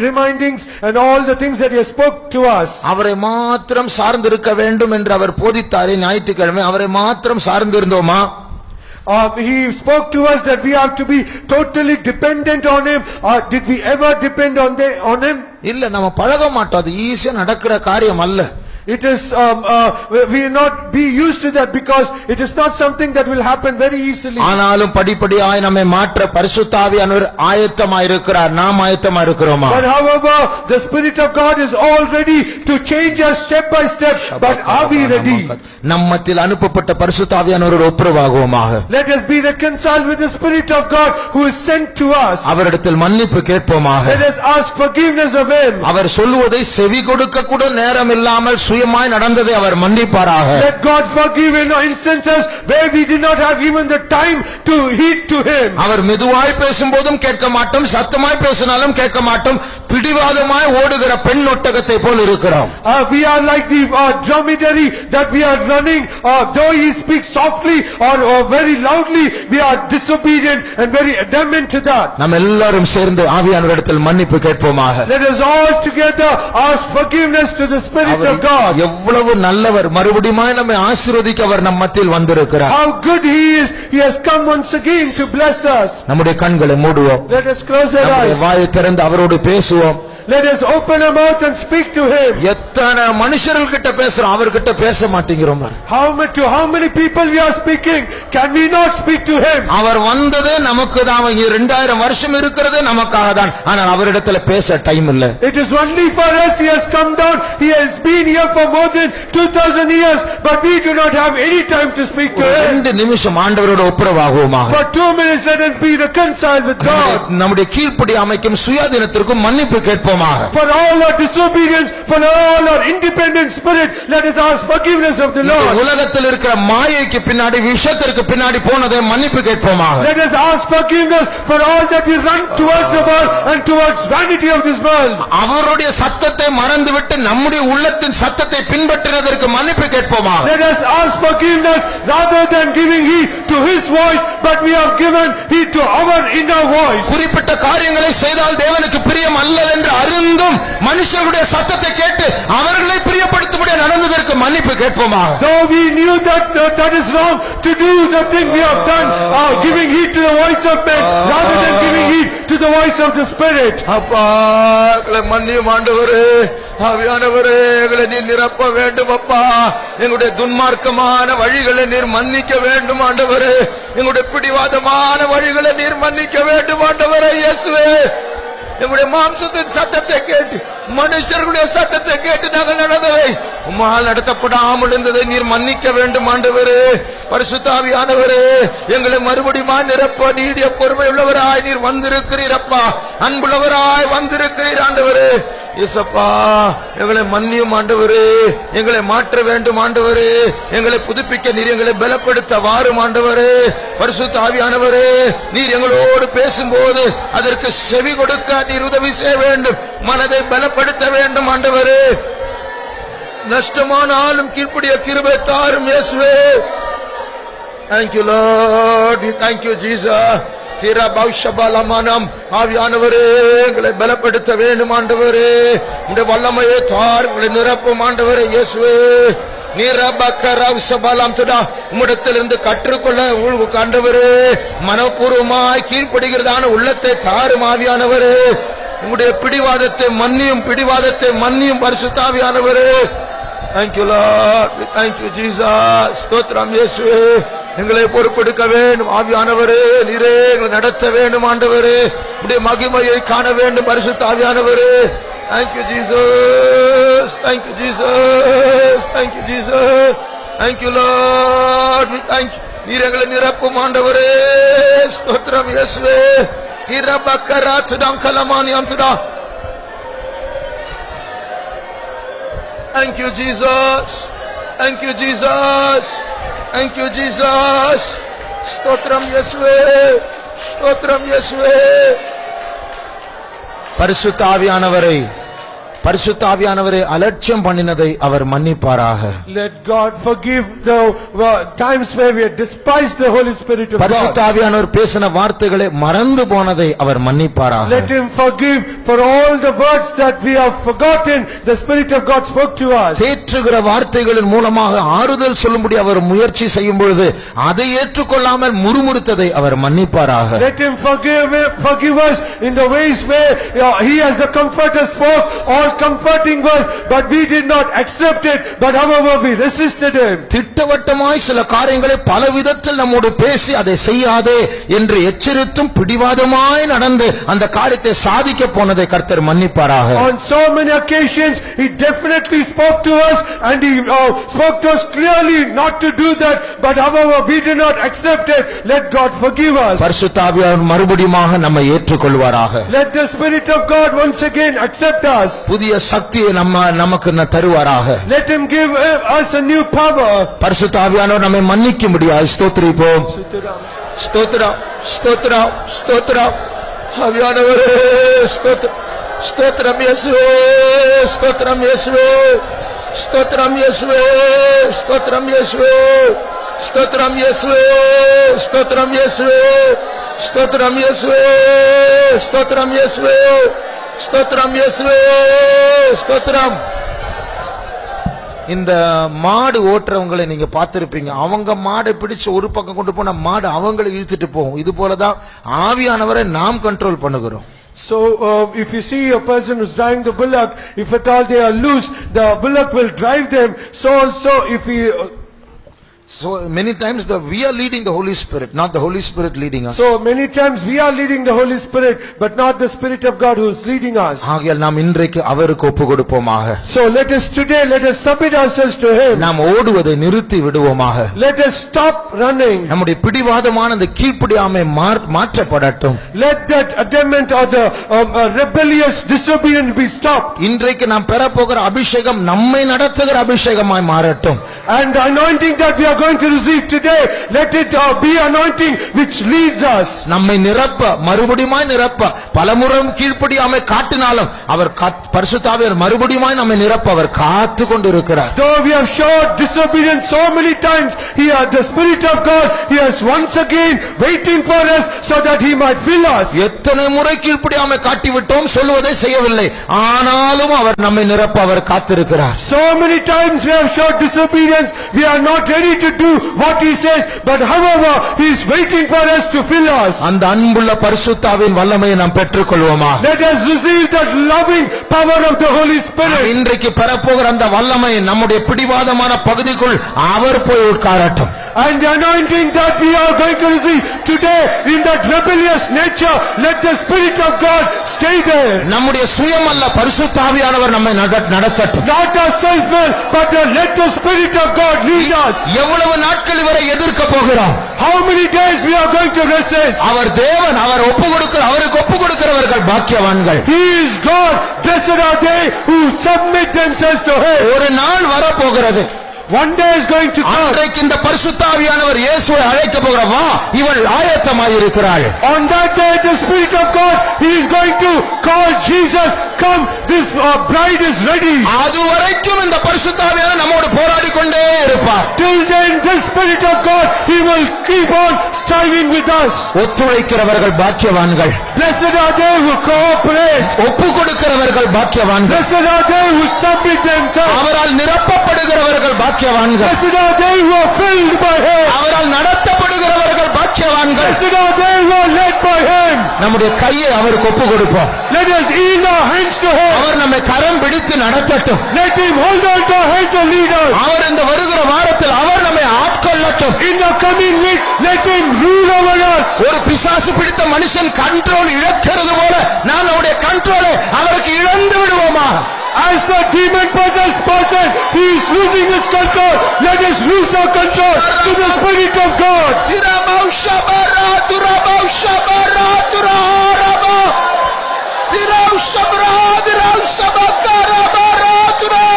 remindings and all the things that He has spoke to us. அவரை மாத்திரம் சார்ந்திருக்க வேண்டும் என்று அவர் போதித்தாரே ஞாயிற்றுக்கிழமை, அவரை மாத்திரம் சார்ந்திருந்தோமா? He spoke to us that we have to be totally dependent on Him. Did we ever depend on Him? இல்ல, நம்ம பழக மாட்டோம். அது ஈஸியா நடக்கிற காரியம் அல்ல. It is we will not be used to that because it is not something that will happen very easily. ஆனாலும் படிப்படியாய் நம்மை மாற்ற பரிசுத்த ஆவியானவர் ஆயத்தமாய் இருக்கிறார். நாம் ஆயத்தமாய் இருக்கிறோமா? But however the Spirit of God is all ready to change us step by step, but are we ready? நம்மத்தில் அனுப்பப்பட்ட பரிசுத்த ஆவியானவர் ஒப்புரவாகுவோமாக. Let us be reconciled with the Spirit of God who is sent to us. அவரிடத்தில் மன்னிப்பு கேட்போமாக. Let us ask forgiveness of Him. அவர் சொல்லுவதை செவி கொடுக்க கூட நேரம் இல்லாமல் சுயமாய் நடந்ததை அவர் மன்னிப்பாராக. Let God forgive in instances where we did not have even the time to heed to Him. அவர் மெதுவாய் பேசும்போதும் கேட்க மாட்டோம், சத்தமாய் பேசினாலும் கேட்க மாட்டோம். பிடிவாதமாய் ஓடுகிற பெண் ஒட்டகத்தை போல் இருக்கிறோம். We are like the dromedary that we are running, though He speaks softly or very loudly, we are disobedient and very adamant to that. நாம் எல்லாரும் சேர்ந்து ஆவியானவரிடத்தில் மன்னிப்பு கேட்போமாக. Let us all together ask forgiveness to the Spirit of God. எவ்வளவு நல்லவர், மறுபடியும் நம்மை ஆசீர்வதிக்க அவர் நம் மத்தியில் வந்திருக்கிறார். How good He is. He has come once again to bless us. நம்முடைய கண்களை மூடுவோம். Let us close our நம்முடைய eyes. வாயை திறந்து அவரோடு பேசுவோம். Let us open our mouth and speak to Him. எத்தனை மனுஷர்கள் கிட்ட பேசுறோம், அவர்கிட்ட பேச மாட்டேங்கிறோம். To how many people we are speaking? Can we not speak to Him? அவர் வந்ததே நமக்கு தான். 2000 வருஷம் இருக்கிறது நமக்காக தான். ஆனால் அவரிடத்தில் பேச டைம் இல்ல. It is only for us He has come down. He has been here for more than 2000 years, but we do not have any time to speak to Him. 2 நிமிஷம் ஆண்டவரோடு ஒப்புரவாகுவோமாக. For 2 minutes let us be reconciled with God. நம்முடைய கீழ்ப்படியாமைக்கும் சுயாதீனத்திற்கும் மன்னிப்பு கேட்போமாக. For all our disobedience, for all our independent spirit, let us ask forgiveness of the Lord. உலகத்தில் இருக்கிற மாயைக்கு பின்னாடி, விஷயத்திற்கு பின்னாடி போனதை மன்னிப்பு கேட்போமாக. Let us ask forgiveness for all that we run towards the world and towards vanity of this world. அவருடைய சத்தத்தை மறந்துவிட்டு நம்முடைய உள்ளத்தின் சத்தத்தை பின்பற்றினதற்கு மன்னிப்பு கேட்போமாக. Let us ask forgiveness rather than giving heed to His voice, but we have given heed to our inner voice. குறிப்பிட்ட காரியங்களை செய்தால் தேவனுக்கு பிரியம் அல்ல என்று அறிந்தும் மனுஷர்களுடைய சத்தத்தை கேட்டு அவர்களை பிரியப்படுத்தும்படி நடந்ததற்கு மன்னிப்பு கேட்போமாக. Though we knew that is wrong to do the thing we have done, giving heed to the voice of men rather than giving heed to the voice of the Spirit. அப்பா, எங்களை மன்னியும் ஆண்டவரே. ஆவியானவரே, எங்களை நீர் நிரப்ப வேண்டும் அப்பா. எங்களுடைய துன்மார்க்கமான வழிகளை நீர் மன்னிக்க வேண்டும் ஆண்டவரே. எங்களுடைய பிடிவாதமான வழிகளை நீர் மன்னிக்க வேண்டும் ஆண்டவரே. இயேசுவே, எங்களுடைய மாம்சத்தின் சத்தத்தை கேட்டு, மனுஷர்களுடைய சத்தத்தை கேட்டு நாங்கள் நடந்ததை, உம்மால் நடத்தப்படாமல் இருந்ததை நீர் மன்னிக்க வேண்டும் ஆண்டவரே. பரிசுத்த ஆவியானவரே, எங்களை மறுபடியும் நிரப்ப நீடிய பொறுமை உள்ளவராய் நீர் வந்திருக்கிறீர் அப்பா. அன்புள்ளவராய் வந்திருக்கிறீர் ஆண்டவரே. இயேசப்பா, எங்களை மன்னியும் ஆண்டவரே. எங்களை மாற்ற வேண்டும் ஆண்டவரே. எங்களை புதுப்பிக்க நீர் எங்களை பலப்படுத்த வாரும் ஆண்டவரே. பரிசுத்த ஆவியானவரே, நீர் எங்களோடு பேசும்போது அதற்கு செவி கொடுக்க நீர் உதவி செய்ய வேண்டும். மனதை பலப்படுத்த வேண்டும் ஆண்டவரே. நஷ்டமானாலும் கீழ்ப்படிய கிருபை தாரும் இயேசுவே. Thank you Lord, we thank you Jesus. தீரா பௌஷபலமனம் ஆவியானவரே எங்களை பலப்படுத்த வேண்டும் ஆண்டவரே. இந்த வல்லமையை தார், எங்களை நிரப்பும் ஆண்டவரே இயேசுவே. உம்மிடத்திலிருந்து கற்றுக்கொள்ள உங்களுக்கு ஆண்டவரே மனப்பூர்வமாய் கீழ்ப்படுகிறதான உள்ளத்தை தாரும் ஆவியானவரே. உங்களுடைய பிடிவாதத்தை மன்னியும் பரிசுத்த ஆவியானவரே. Thank you Lord, thank you Jesus. ஸ்தோத்திரம் இயேசுவே. எங்களை பொறுப்பெடுக்க வேண்டும் ஆவியானவரே. நீரே எங்களை நடத்த வேண்டும் ஆண்டவரே. உம்முடைய மகிமையை காண வேண்டும் பரிசுத்த ஆவியானவரே. Thank you Jesus, thank you Jesus, thank you Jesus, thank you Lord, we thank you. நீர் எங்களை நிரப்பும் ஆண்டவரே. ஸ்தோத்திரம் இயேசுவே. திரபக்கராத்துடங்கலமானியம்துடா. Thank you Jesus, thank you Jesus, thank you Jesus. ஸ்தோத்திரம் இயேசுவே, ஸ்தோத்திரம் இயேசுவே. பரிசுத்த ஆவியானவரை அலட்சியம் பண்ணினதை அவர் மன்னிப்பாராக. Let God forgive the times where we have despised the Holy Spirit of God. பரிசுத்த ஆவியானவர் பேசின வார்த்தைகளை மறந்து போனதை அவர் மன்னிப்பாராக. Let him forgive for all the words that we have forgotten. The Spirit of God spoke to us. தேற்றுகிற வார்த்தைகளின் மூலமாக ஆறுதல் சொல்லும்படி அவர் முயற்சி செய்யும் பொழுது அதை ஏற்றுக்கொள்ளாமல் முறுமுறுத்ததை அவர் மன்னிப்பாராக. Let him forgive us in the ways where he as the comforter spoke all comforting words, but we did not accept it, but however we resisted him. திட்டவட்டமாய் சில காரியங்களை பல விதத்தில் நம்மோடு பேசி அதை செய்யாதே என்று எச்சரித்தும் பிடிவாதமாய் நடந்து அந்த காரியத்தை சாதிக்க போனதை கர்த்தர் மன்னிப்பாராக. On so many occasions he definitely spoke to us and he spoke to us clearly not to do that, but however we did not accept it. Let God forgive us. பரிசுத்த ஆவியானவர் மறுபடியுமாக நம்மை ஏற்றுக்கொள்வாராக. Let the Spirit of God once again accept us. புதிய சக்தியை நமக்கு தருவாராக. Let him give us a new power. பரிசுத்த ஆவியானவர் நம்மை மன்னிக்கும்படியாய் ஸ்தோத்திரிப்போம். ஸ்தோத்திரம் ஸ்தோத்திரம் ஸ்தோத்திரம் ஆவியானவரே. ஸ்தோத்திரம் இயேசுவே, ஸ்தோத்திரம் இயேசுவே, ஸ்தோத்திரம் இயேசுவே, ஸ்தோத்திரம் இயேசுவே, ஸ்தோத்திரம் இயேசுவே, ஸ்தோத்திரம் இயேசுவே, ஸ்தோத்திரம் இயேசுவே, ஸ்தோத்திரம் இயேசுவே, ஸ்தோத்திரம் இயேசுவே, ஸ்தோத்திரம். இந்த மாடு ஓட்டுறவங்களை நீங்க பார்த்திருப்பீங்க. அவங்க மாடை பிடிச்சு ஒரு பக்கம் கொண்டு போன மாடு அவங்களை இழுத்துட்டு போகும். இது போலதான் ஆவியானவரை நாம் கண்ட்ரோல் பண்ணுகிறோம். So if you see a person who's driving the bullock, if at all they are loose, the bullock will drive them. So also if he So many times we are leading the Holy Spirit, not the Holy Spirit leading us. So many times we are leading the Holy Spirit, but not the Spirit of God who is leading us. ஆகையால் நாம் இன்றைக்கு அவருக்கு ஒப்பு கொடுப்போமாக. So let us submit ourselves to him. நாம் ஓடுவதை நிறுத்தி விடுவோமாக. Let us stop running. நம்முடைய பிடிவாதமான அந்த கீழ்ப்படியாமை மாற்றப்படட்டும். Let that adamant or the rebellious disobedience be stopped. இன்றைக்கு நாம் பெறப்போகிற அபிஷேகம் நம்மை நடத்துகிற அபிஷேகமாய் மாறட்டும். And the anointing that we are going to receive today, let it be anointing which leads us. நம்மை நிரப்ப மறுபடியுமாய் நிரப்ப பலமுறை கீழ்ப்படியாமை காட்டினாலும் அவர் பரிசுத்த ஆவியானவர் மறுபடியுமாய் நம்மை நிரப்ப அவர் காத்து கொண்டிருக்கிறார். Though we have showed disobedience so many times, the Spirit of God, he is once again waiting for us so that he might fill us. எத்தனை முறை கீழ்ப்படியாமை காட்டிவிட்டோம், சொல்வதை செய்யவில்லை, ஆனாலும் அவர் நம்மை நிரப்ப அவர் காத்திருக்கிறார். So many times we have showed disobedience, we are not ready to do what he says, but however he is waiting for us to fill us. அந்த அன்புள்ள பரிசுத்த ஆவியின் வல்லமையை நாம் பெற்றுக்கொள்வோமா? Let us receive that loving power of the Holy Spirit. இன்றைக்கு பெறப்போகிற அந்த வல்லமை நம்முடைய பிடிவாதமான பகுதிக்குள் அவர் போய் உட்காரட்டும். And the anointing that we are going to receive today in that rebellious nature, let the Spirit of God stay there. நம்முடைய சுயமல்ல, பரிசுத்த ஆவியானவர் நம்மை நடத்தட்டும். Not our self-will, but let the Spirit of God lead us. எவ்வளவு நாட்கள் வரை எதிர்க்க போகிறோம்? How many days we are going to resist? அவர் தேவன், அவருக்கு ஒப்பு கொடுக்கிறவர்கள் பாக்கியவான்கள். He is God, blessed are they who submit themselves to him. ஒரு நாள் வரப்போகிறது. One day is going to come. அன்றைக்கு இந்த பரிசுத்த ஆவியானவர் இயேசுவை அழைக்க போகிற வா, இவள் ஆயத்தமாய் இருக்கிறாள். On that day the Spirit of God, he is going to call Jesus, come, this bride is ready. அதுவரைக்கும் இந்த பரிசுத்த ஆவியானவர் நம்மோடு போராடி கொண்டே இருப்பார். Till then, the Spirit of God, He will keep on striving with us. ஒத்துழைக்கிறவர்கள் பாக்கியவான்கள். Blessed are they who cooperate. ஒப்பு கொடுக்கிறவர்கள் பாக்கியவான்கள். Blessed are they who submit themselves. அவரால் நிரப்பப்படுகிறவர்கள் பாக்கியவான்கள். Blessed are they who are filled by Him. அவரால் நடத்தப்படுகிறவர்கள் பாக்கியவான்கள். Blessed are they who are led by Him. நம்முடைய கையை அவருக்கு ஒப்பு கொடுப்போம். Let us yield our hands to Him. அவர் நம்மை கரம் பிடித்து நடத்தட்டும். Let Him hold on to our hands and lead us. அவர் இந்த வருகிற வாரத்தில் அவர் நம்மை ஆட்கொள்ளட்டும். In the coming week, let Him rule over us. ஒரு பிசாசு பிடித்த மனுஷன் கண்ட்ரோல் இழக்கிறது போல நாம் நம்முடைய கண்ட்ரோலை அவருக்கு இழந்து விடுவோமா? As the demon-possessed person, he is losing his control. Let us lose our control to the Spirit of God. Tirabau shabara turabau shabara turaraba. Tirau shabra tirau shabakara bara tura.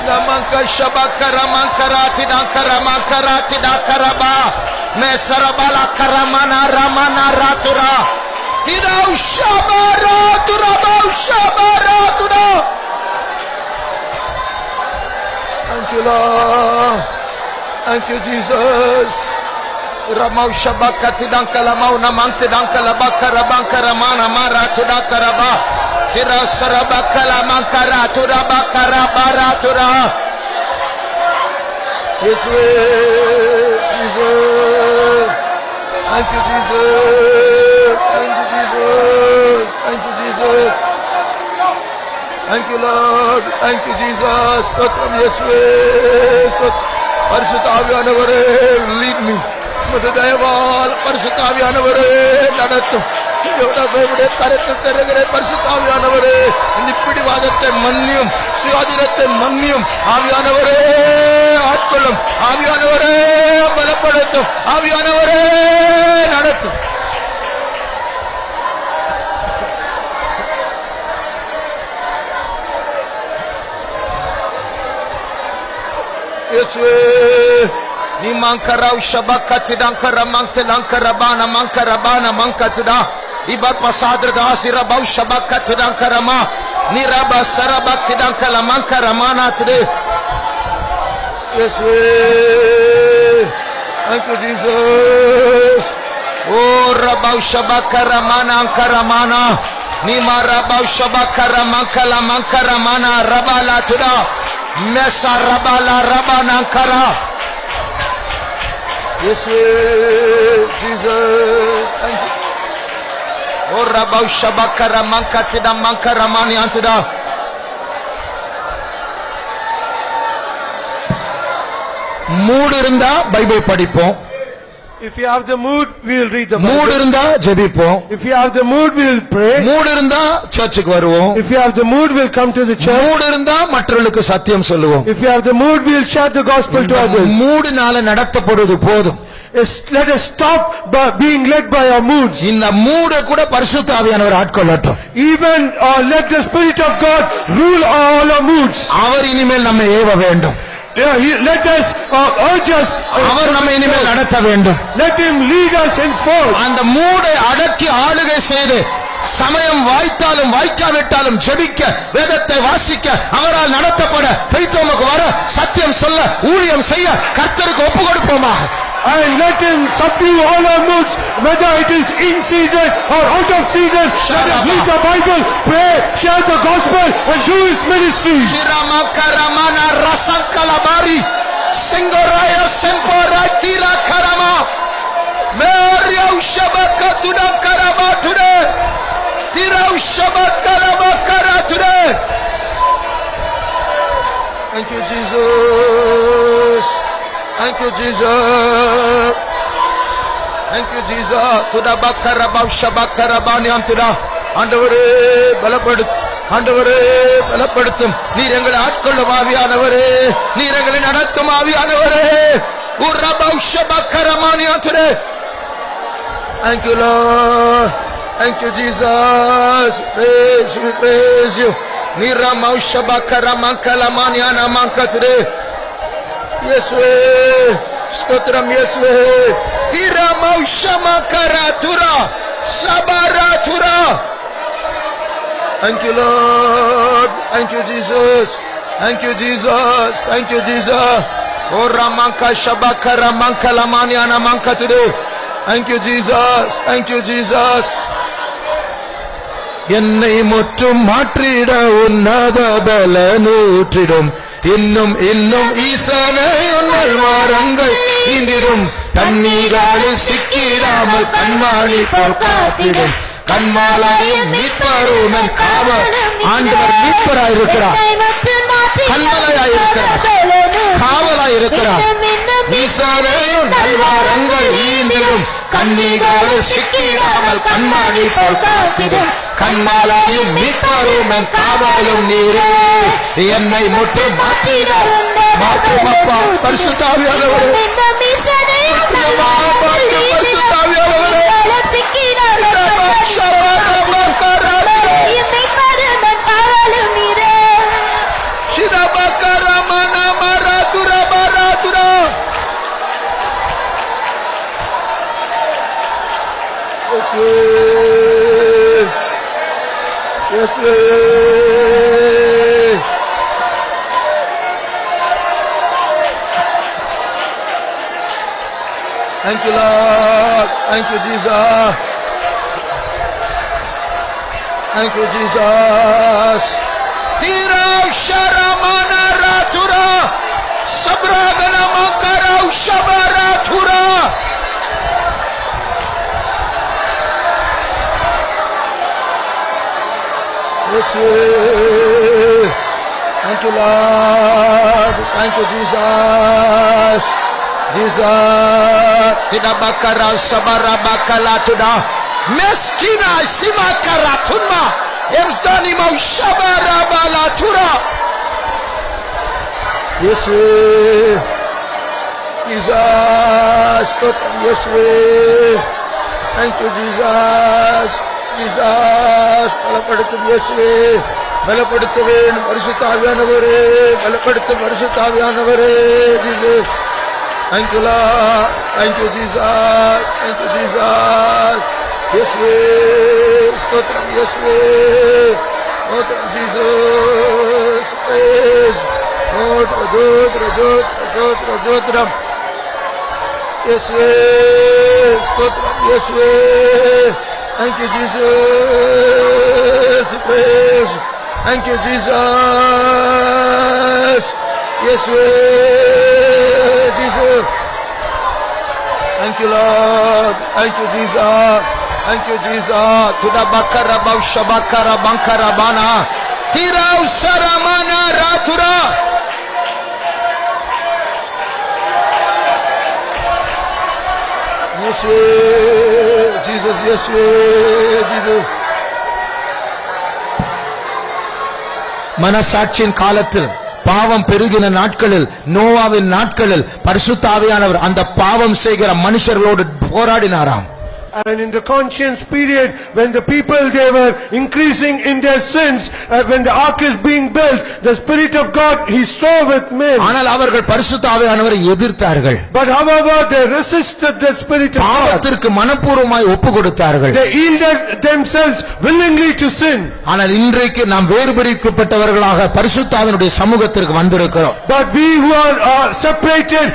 Namanka shabakara mankara tidankara mankara tidakaraba. Mesarabala karamana ramana ratura. Tirau shabara turabau shabara tura. Thank you, Lord. Thank you, Jesus. Ramau shabakati dankala mauna mante dankala bakara bankara mana mara tudakaraba. Tira sarabakala mankara turabakara baratura. Yes, Jesus. Thank you, Jesus. Thank you, Jesus. Thank you, Jesus. Thank you, Lord. Thank you, Jesus. Stotram Yeswe. Parishutha Aviyanavare, lead me. Mudhu dayaval Parishutha Aviyanavare nadattum. Yodavude karathu terugire Parishutha Aviyanavare nippidi vaadathai manniyum சுயாதீனத்தை மன்னியும் ஆவியானவரே ஆட்கொள்ளும் ஆவியானவரே பலப்படுத்தும் ஆவியானவரே நடத்தும். இயேசுவே நீ மாங்கராவ் ஷபக்கத்திடங்கர மங்கலாங்கரபான மங்கரபான மங்கத்திடா ibat pasadra dasira bau shabakat tidankarama niraba sarabat tidankala mankaramana today. Yes, thank you, Jesus. Oh rabau shabakaramana ankaramana nima rabau shabakaramakala mankaramana rabala tuda mesa rabala rabana ankara. Yes, Jesus, thank you. Oh rabau shabakara mankatida mankaramani antida. Mood இருந்தா பைபிள் படிப்போம். If you have the mood, we will read the Bible. Mood இருந்தா ஜெபிப்போம். If you have the mood, we will pray. Mood இருந்தா சர்ச்சுக்கு வருவோம். If you have the mood, we will come to the church. Mood இருந்தா மற்றவங்களுக்கு சத்தியம் சொல்லுவோம். If you have the mood, we will share the gospel to others. மூடுனால நடத்தப்படுவது போதும். Let us stop being led by our moods. இந்த மூட கூட பரிசுத்த ஆவியானவர் ஆட்கொள்ளட்டும். Even let the Spirit of God rule all our moods. அவர் இனிமேல் நம்மை ஏவ வேண்டும். Let us urge us. அவர் நம்மை இனிமேல் நடத்த வேண்டும். Let Him lead us henceforth. அந்த மூடை அடக்கி ஆளுகை செய்து சமயம் வாய்த்தாலும் வாய்க்காவிட்டாலும் ஜெபிக்க வேதத்தை வாசிக்க அவரால் நடத்தப்பட பெய்தோமுக்கு வர சத்தியம் சொல்ல ஊழியம் செய்ய கர்த்தருக்கு ஒப்பு கொடுப்போமா. And let Him subdue all our moods, whether it is in season or out of season. Let us read the Bible, pray, share the gospel, and do His ministry. Shirama karamana rasankalabari singoraya sempora tira karama meria ushabaka tuda karaba today tira ushabaka labakara today. Thank you, Jesus. Thank you, Jesus. Thank you, Jesus. Tuda bakara bau shabakara bani antuda. ஆண்டவரே பலப்படுத்து. ஆண்டவரே பலப்படுத்தும். நீர் எங்களை ஆட்கொள்ளும் ஆவியானவரே. நீர் எங்களை நடத்தும் ஆவியானவரே. உரபau shabakara mani antude. Thank you, Lord. Thank you, Jesus. Praise you, praise you. Niramau shabakara mankala mani ana mankatude. Yeswe, stotram Yeswe, Tira Maushama Karatura Sabaratura. Thank you, Lord. Thank you, Jesus. Thank you, Jesus. Thank you, Jesus. Oh Ramanka Shabaka Ramanka Lamaniana Manka today. Thank you, Jesus. Thank you, Jesus. என்னை முற்றும் மாற்றிட உன்னத பலனூற்றிடும் இன்னும் இன்னும் ஈசனை உன்னை வாரங்கள் ஈந்திடும் தண்ணீராலில் சிக்கிடாமல் கண்மாணி போல் காத்திடும் கண்மாலையும் மீட்பருமன் காவல். ஆண்டவர் மீட்பராயிருக்கிறார், கண்மலையாயிருக்கிறார், காவலாயிருக்கிறார். ஈசனையும் நல்வாரங்கள் ஈந்திடும் கண்ணீராலில் சிக்கிடாமல் கண்மாணி போல் காத்திடும் கண்மாலையும் மீட்பருமன் காவலும் நீரே. என்னை முற்றும் மாற்றிட மாற்றும் அப்பா பரிசுத்தாவியானவரே, Yes, thank you, Lord. Thank you, Jesus. Thank you, Jesus. Tira sharamana ratura sabragana makara shabaratura. Yes, thank you, Lord. Thank you, Jesus. Jesus. Tidabakara sabarabakala tuda. Meskina simakara tunma. Emsdani maushabarabala tura. Yes, Jesus. Yes, thank you, Jesus. Jesus, பலப்படுத்தும் இயேசுவே, பலப்படுத்துவேன் பரிசுத்தாவியானவரே, பலப்படுத்தும் பரிசுத்தாவியானவரே. Jesus, thank you, Lord. Thank you, Jesus. Thank you, Jesus. இயேசுவே, ஸ்தோத்திரம் இயேசுவே, ஸ்தோத்திரம் Jesus. Praise. ஸ்தோத்திரம் இயேசுவே, ஸ்தோத்திரம் இயேசுவே. Thank you, Jesus. Praise. Thank you, Jesus. Yes, Jesus. Thank you, Lord. Thank you, Jesus. Thank you, Jesus. Tuda bakara baushabakara bankara bana. Tira usaramana ratura. Yes, Jesus, yes, Jesus. மனசாட்சியின் காலத்தில் பாவம் பெருகின நாட்களில் நோவாவின் நாட்களில் பரிசுத்த ஆவியானவர் அந்த பாவம் செய்கிற மனுஷர்களோடு போராடினாராம். And in the conscience period, when the people, they were increasing in their sins, when the ark is being built, the Spirit of God, He strove with men. ஆனால் அவர்கள் பரிசுத்த ஆவியானவரை எதிர்த்தார்கள். But however, they resisted the Spirit of God. பாவத்திற்கு மனப்பூர்வமாய் ஒப்பு கொடுத்தார்கள். They yielded themselves willingly to sin. ஆனால் இன்றைக்கு நாம் வேறுபிரிக்கப்பட்டவர்களாக பரிசுத்த ஆவியினுடைய சமூகத்திற்கு வந்திருக்கிறோம். But we who are separated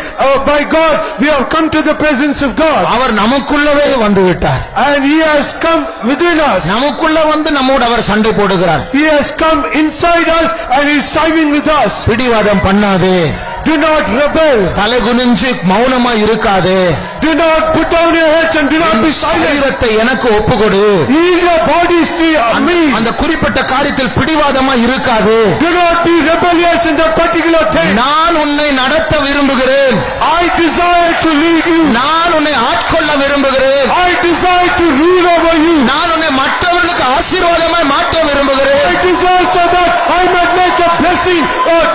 by God, we have come to the presence of God. அவர் நமக்குள்ளவே வந்து விட்டார். And He has come within us. நமக்குள்ள வந்து நம்மோடு அவர் சண்டை போடுகிறார். He has come inside us and He is striving with us. பிடிவாதம் பண்ணாதே. Do not rebel. தலை குனிஞ்சு மௌனமா இருக்காதே. Do not put down your heads and do not be silent. சரீரத்தை எனக்கு ஒப்புக்கொடு. Yield your bodies to me. அந்த குறிப்பிட்ட காரியத்தில் பிடிவாதமா இருக்காதே. Do not be rebellious in that particular thing. நான் உன்னை நடத்த விரும்புகிறேன். I desire to lead you. நான் உன்னை ஆட்கொள்ள விரும்புகிறேன். I desire to rule over you. நான் உன்னை மற்றவர்களுக்கு ஆசீர்வாதமாய் மாற்ற விரும்புகிறேன். I desire so that I might make a blessing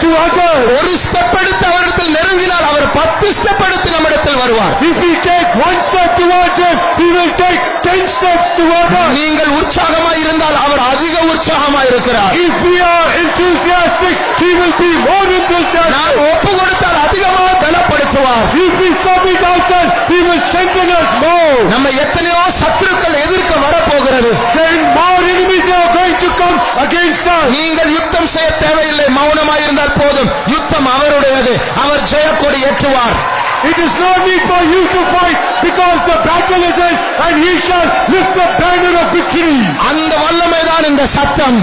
to others. ஒரு ஸ்டெப் எடுத்து அவரிடத்தில் நெருங்கினால் அவர் 10 ஸ்டெப் எடுத்து நம்மிடத்தில் வருவார். If we take one step towards Him, He will take 10 steps towards us. நீங்கள் உற்சாகமாய் இருந்தால் அவர் அதிக உற்சாகமாய் இருக்கிறார். If we are enthusiastic, He will be more enthusiastic. நான் ஒப்பு கொடுத்தால் அதிகமாக பலப்படுத்துவார். ஏற்றுவார். If we submit ourselves, He will strengthen us more. நம்ம எத்தனையோ சத்துருக்கள் எதிர்க்க வரப்போகிறது. Then more enemies are going to come against us. நீங்கள் யுத்தம் செய்ய தேவையில்லை, மௌனமாய் இருந்தால் போதும். யுத்தம் அவருடையது. அவர் Jayakodi ஏற்றுவார். It is no need for you to fight, because the battle is His, and He shall lift the banner of victory. அந்த வல்லமைதான் இந்த சத்தம்.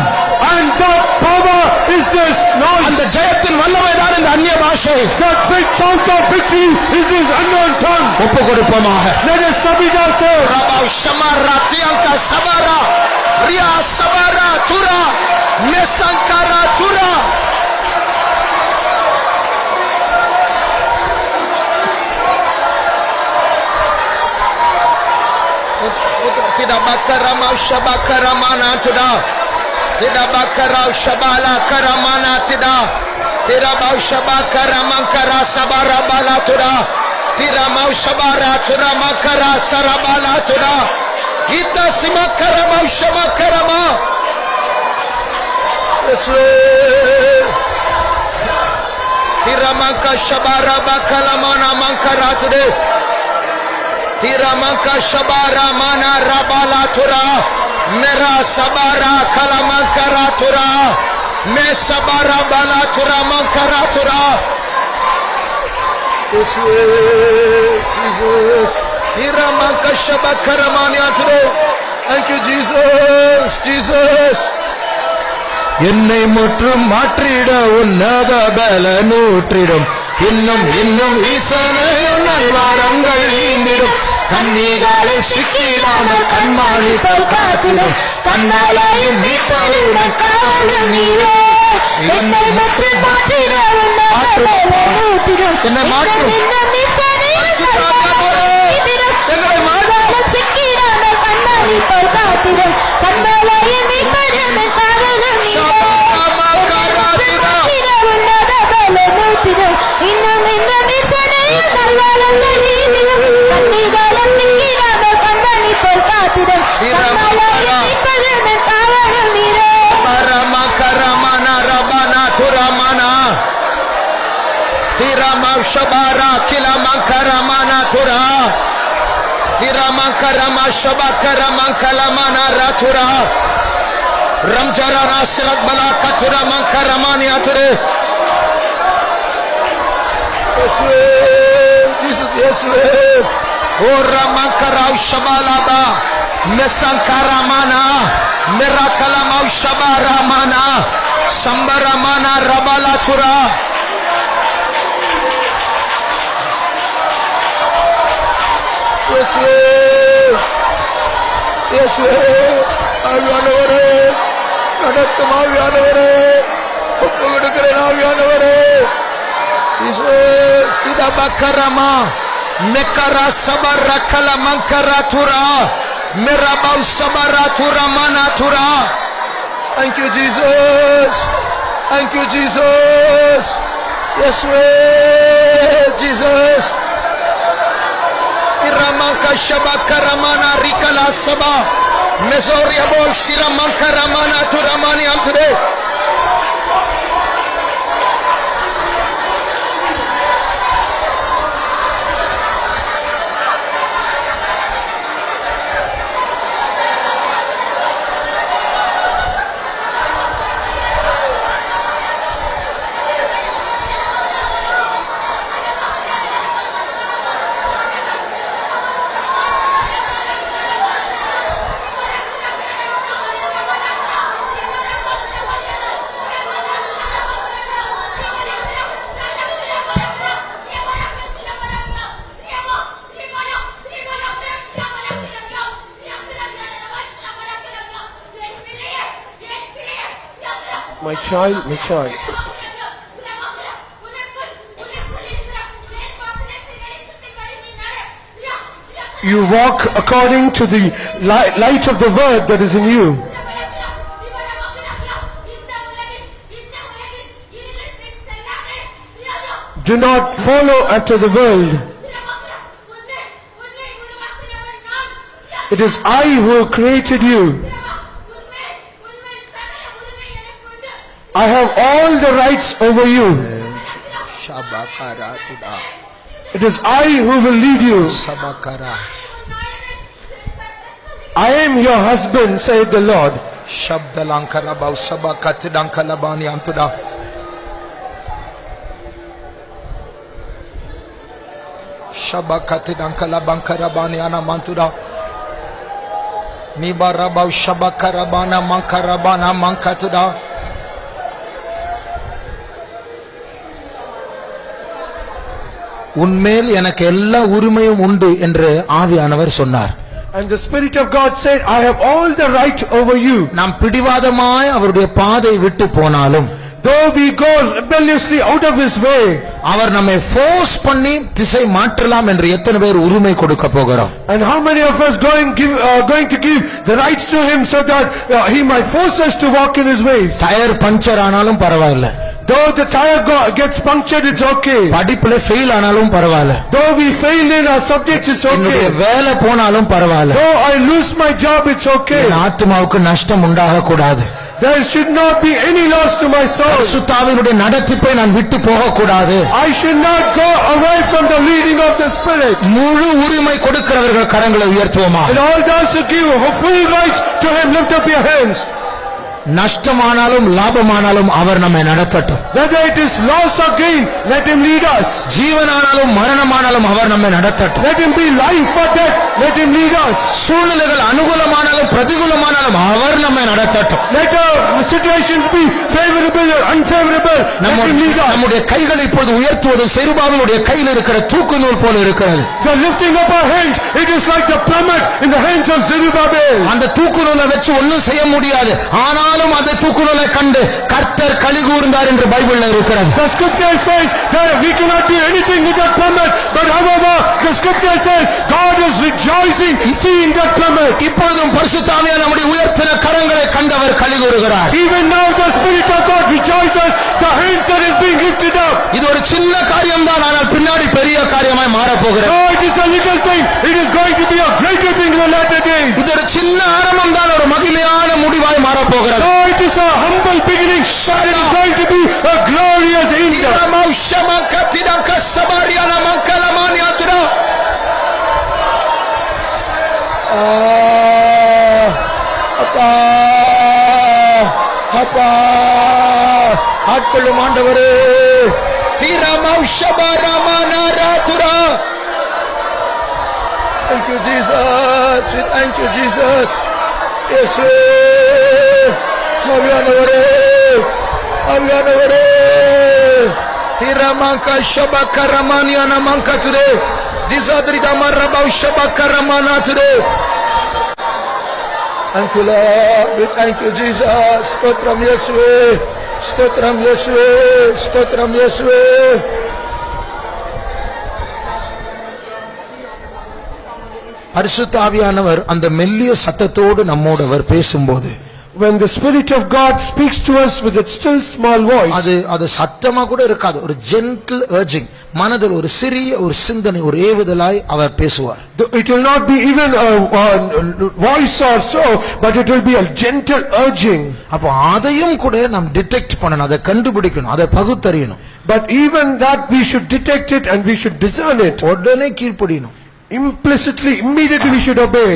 And that power is this noise. அந்த ஜெயத்தின் வல்லமைதான் இந்த அந்நிய பாஷை. That big sound of victory is this unknown tongue. ஒப்பு கொடுப்போமாக. Let us submit ourselves. Rafah ஷமரா தியங்கா சபரா Riya சபரா Tura மெசங்கரா Tura. Tidak bakarama shabakaramana tidak. Tidak bakarau shabala karamana tidak. Tidak bau shabakaramakara sabara bala tidak. Tidak mau shabara tura makara sarabala tidak. Ita simakarama shabakarama. Yesus. Tidak maka shabara bakalamana makara tidak. Tiramaka shabara mana rabala tura mera sabara kalamakara tura me sabara bala tura makara tura. Jesus tiramaka shabakara mania tura. Thank you Jesus. Jesus என்னை முற்றும் மாற்றிட உன்னத பலனூற்றிடும். இன்னும் இன்னும் ஈசனை நல்வாரங்கள் ஈந்திடும். கண்ணீராலே சிக்கிடாமல் கண்மாழி போல் காத்திடும். கண்ணாலையும் மீட்பருடன் காவலும் நீரே. என்னை முற்றும் மாற்றிட உன்னத பலனூற்றிடும். என்னை மாற்றும் எங்களை மாற்றும் சிக்கிடாமல் கண்ணாடி போல் காத்திடும். கண்ணாலையும் மீட்பருடன் காவலும் நீரே. இன்னும் இன்னும் இசையில் நல்வாழ்வுகள் நீதியும் கண்ணீராலும் நிற்கிறாமல் கண்ணாடி போல் காத்திடும். கண்ணாலையும் மீட்பருடன் காவலும் நீரே. மரமகரமன ரபன துரமன திரம ஷபரா கிலமகரமன Tura திரமகரம ஷபகரமகலமன ரதுரா ரம்ஜரன சிரத்பல கதுரமகரமனிய துரே. Jesus Yesus. Ora makarau shabalada mesankaramana mirakalamau shabaramana sambaramana rabalatura. Yesus. Yesus. ஆவியானவரே நடத்தும் ஆவியானவரே ஒப்பு கொடுக்கிறேன் ஆவியானவரே. Jesus tidak bakarama mekara sabara kala mankara tura merabau sabara tura mana tura. Thank you Jesus. Thank you Jesus. Yes Jesus. Iramaka shabakaramana rikala saba mezoria bol siramankaramana tura mani amtde. My child, my child. You walk according to the light of the word that is in you. Do not follow after the world. It is I who created you. I have all the rights over you. It is I who will lead you. Sabakara. I am your husband, saith the Lord. Shabdalankara bau sabakatidankalabani antuda. Shabakatidankalabankarabani anamantuda. Nibarabau shabakarabana mankarabana mankatuda. உன்மேல் எனக்கு எல்லா உரிமையும் உண்டு என்று ஆவியானவர் சொன்னார். And the Spirit of God said, I have all the right over you. நாம் பிடிவாதமாய் அவருடைய பாதை விட்டு போனாலும், though we go rebelliously out of his way, அவர் நம்மை ஃபோர்ஸ் பண்ணி திசை மாற்றலாம் என்று எத்தனை பேர் உரிமை கொடுக்க போகிறோம்? and how many of us going to give the rights to him so that he might force us to walk in his ways? Tyre puncture ஆனாலும் பரவாயில்லை, though the tire gets punctured, it's okay. படிப்புல ஃபெயில் ஆனாலும் பரவாயில்லை, though we failed in our subjects, it's என்னுடைய okay. வேலை போனாலும் பரவாயில்லை, though I lose my job, it's okay. என் ஆத்துமாவுக்கு நஷ்டம் உண்டாக கூடாது. There should not be any loss to my soul. பரிசுத்தாவினுடைய நடத்திப்பை நான் விட்டு போக கூடாது. I should not go away from the leading of the Spirit. முழு உரிமை கொடுக்கிறவர்கள் கரங்களை உயர்த்துவோமா? And all those who give full rights to him, lift up your hands. நஷ்டமானாலும் லாபமானாலும் அவர் நம்மை நடத்தட்டும். whether it is loss or gain, let him lead us. ஜீவனானாலும் மரணமானாலும் அவர் நம்மை நடத்தட்டும். Let him be life or death, let him lead us. சூழ்நிலைகள் அனுகூலமானாலும் பிரதிகூலமானாலும் அவர் நம்மை நடத்தட்டும். Let the situations be favorable or unfavorable, let him lead us. நம்முடைய கைகளை இப்பொழுது உயர்த்துவது செருபாவினுடைய கையில் இருக்கிற தூக்கு நூல் போல இருக்கிறது. The lifting of our hands, it is like the plummet in the hands of Zerubbabel. அந்த தூக்கு நூலை வச்சு ஒன்றும் செய்ய முடியாது. ஆனாலும் அந்த தூக்கு நூலை கண்டு கர்த்தர் களி கூர்ந்தார் என்று பைபிள்ல இருக்கிறது. The scripture says that we cannot do anything with that plummet, but however the scripture says God is rejoicing seeing that plummet. இப்பொழுதும் பரிசுத்த ஆவியானவர் நம்முடைய உயர்த்தின கரங்களை கண்டவர் களி கூறுகிறார். Even now the Spirit of God rejoices the hands that is being lifted up. இது ஒரு சின்ன காரியம் தான், ஆனால் பின்னாடி பெரிய காரியமாய் மாற போகிறது. No, it is a little thing, it is going to be a greater thing in the latter days. இது ஒரு சின்ன ஆரம்பம் தான், ஒரு மகிமையான முடிவாய் மாற போகிறது. No, it is a humble beginning, but it is going to be a glorious end. ஆட்கொள்ளும் ஆண்டவரே, thank you Jesus, we thank you Jesus. Yesu ஆவியானவரே, ஆவியானவரே, திரமாங்கா ஷபகரமானியானா மங்கதுரே திசாத்ரிதா மரபா ஷபகரமானா துரே. Thank you Lord, we thank you Jesus. ஸ்தோத்திரம் இயேசுவே, ஸ்தோத்திரம் இயேசுவே, ஸ்தோத்திரம் இயேசுவே. பரிசுத்த ஆவியானவர் அந்த மெல்லிய சத்தத்தோடு நம்மோடு அவர் பேசும்போது, when the Spirit of God speaks to us with its still small voice, அது சத்தமா கூட இருக்காது, ஒரு gentle urging, மனதில் ஒரு சிறிய ஒரு சிந்தனை, ஒரு ஏவுதலாய் அவர் பேசுவார். it will not be even a voice or so, but it will be a gentle urging. அப்போ அதையும் கூட நாம் டிடெக்ட் பண்ணணும், அதை கண்டுபிடிக்கணும், அதை பகுத்தறியணும். But even that we should detect it and we should discern it. உடனே கீழ்ப்படியணும். Implicitly, immediately we should obey.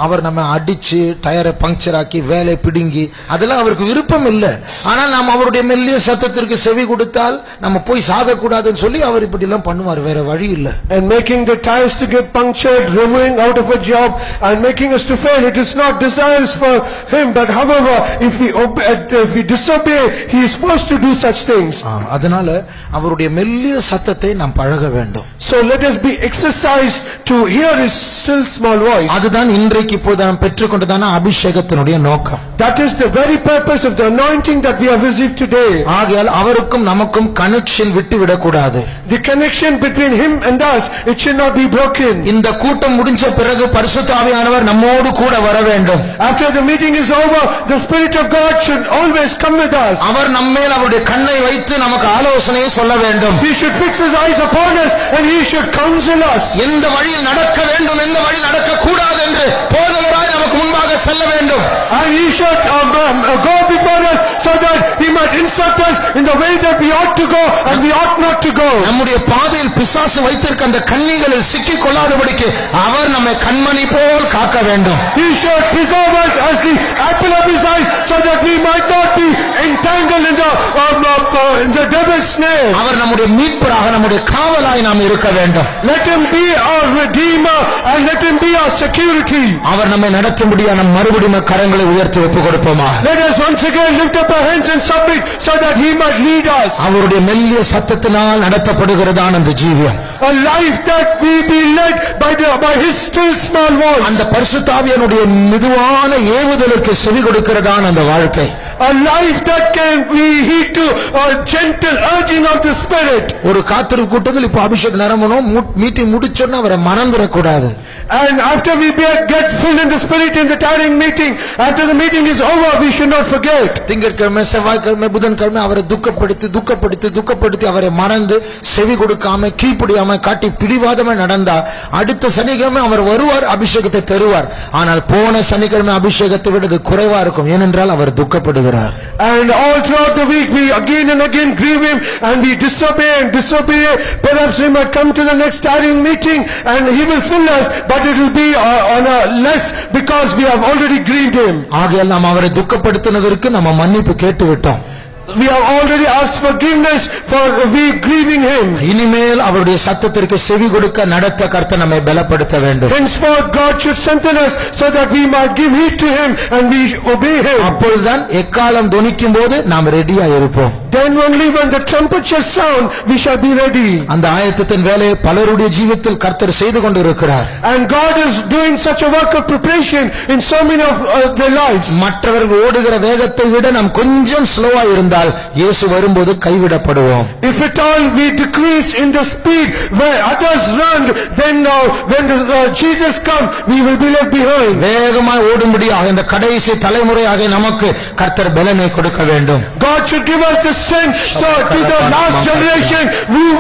அவர் நம்ம அடிச்சு டயரை பங்க்சர் ஆக்கி வேலை பிடுங்கி அதெல்லாம் அவருக்கு விருப்பம் இல்லை. ஆனால் நாம் அவருடைய மெல்லிய சத்தத்திற்கு செவி கொடுத்தால் நம்ம போய் சாக கூடாதுன்னு சொல்லி அவர் இப்படி எல்லாம் பண்ணுவார், வேற வழி இல்லை. And making the tires to get punctured, removing out of a job and making us to fail, it is not desires for him, but however if we disobey, he is forced to do such things. அதனால அவருடைய மெல்லிய சத்தத்தை நாம் பழக வேண்டும். So let us be exercised to hear his still small voice. அதுதான் இன்றைக்கு இப்போது நாம் பெற்றுக்கொண்டதான அபிஷேகத்தினுடைய நோக்கம். That is the very purpose of the anointing that we have received today. ஆகையால் அவருக்கும் நமக்கும் கனெக்ஷன் விட்டு விடக்கூடாது. The connection between him and us, it should not be broken. இந்த கூட்டம் முடிஞ்ச பிறகு பரிசுத்த ஆவியானவர் நம்மோடு கூட வர வேண்டும். After the meeting is over, the Spirit of God should always come with us. அவர் நம்மேல் அவருடைய கண்ணை வைத்து நமக்கு ஆலோசனையை சொல்ல வேண்டும். He should fix his eyes upon us and he should counsel us. எந்த வழியில் நடக்க வேண்டும், எந்த வழி நடக்க கூடாது என்று போதகராய் நமக்கு முன்பாக செல்ல வேண்டும். And he should go before us so that he might instruct us in the way that we ought to go and we ought not to go. நம்முடைய பாதையில் பிசாசு வைத்திருக்க அந்த கண்ணிகளில் சிக்கிக் கொள்ளாதபடிக்கு அவர் நம்மை கண்மணி போல் காக்க வேண்டும். He should preserve us as the apple of his eyes so that we might not be entangled in the devil's snare. அவர் நம்முடைய மீட்பராக, நம்முடைய காவலாய் நாம் இருக்க வேண்டும். Let him be our redeemer and let him be our security. அவர் நம்மை நடத்தும்படியான மறுபடியும் கரங்களை உயர்த்தி ஒப்புக் கொடுப்போமா. Let us once again lift up our hands and submit so that he might lead us. அவருடைய மெல்லிய சத்தத்தினால் நடத்தப்படுகிறதான அந்த ஜீவியம், A life that we be led by his still small voice. அந்த பரிசுத்த ஆவியானுடைய மெதுவான ஏவுதலுக்கு செவி கொடுக்கிறதான அந்த வாழ்க்கை, A life that can be heed to a gentle urging of the Spirit. ஒரு காத்திருப்பு கூட்டத்தில் இப்ப அபிஷேக் நிரம்பணும், மீட்டிங் முடிச்சோன்னா அவரை மறந்துடக்கூடாது. And after we get full in the Spirit in the tiring meeting, after the meeting is over, we should not forget. திங்கட்கிழமை, செவ்வாய்க்கிழமை, புதன்கிழமை அவரை துக்கப்படுத்தி அவரை மறந்து செவி கொடுக்காம கீழ்ப்படியாம காட்டி பிடிவாதமா நடந்தா அடுத்த சனிக்கிழமை அவர் வருவார், அபிஷேகத்தை தருவார். ஆனால் போன சனிக்கிழமை அபிஷேகத்தை விட இது குறைவா இருக்கும். ஏனென்றால் அவர் துக்கப்படுகிறார். And all throughout the week we again and again grieve him and we disobey. Perhaps we might come to the next tiring meeting and he will fill us, but it will be on a less because we have already grieved him. ஆகையால் நாம் அவரை துக்கப்படுத்தினதற்கு நம்ம மன்னிப்பு கேட்டு விட்டோம். We have already asked forgiveness for we grieving him. இனிமேல் அவருடைய சத்தத்திற்கு செவி கொடுக்க நடத்த கர்த்தர் நம்மை பலப்படுத்த வேண்டும். Henceforth God should strengthen us so that we might give heed to him and we obey him. அப்பொழுதுதான் எக்காலம் தொனிக்கும் போது நாம் ரெடியா இருப்போம். Then only when the trumpet shall sound we shall be ready. அந்த ஆயத்தத்தின் வேலையை பலருடைய ஜீவிதத்தில் கர்த்தர் செய்து கொண்டிருக்கிறார். And God is doing such a work of preparation in so many of their lives. மற்றவர்கள் ஓடுகிற வேகத்தை விட நாம் கொஞ்சம் ஸ்லோவா இருந்தால் இயேசு வரும்போது கைவிடப்படுவோம். If at all we decrease in the speed where others run, then when Jesus come we will be left behind. வேகமாய் ஓடும்படியாக இந்த கடைசி தலைமுறையாக நமக்கு கர்த்தர் பலனை கொடுக்க வேண்டும். God should give us the strength so to the last generation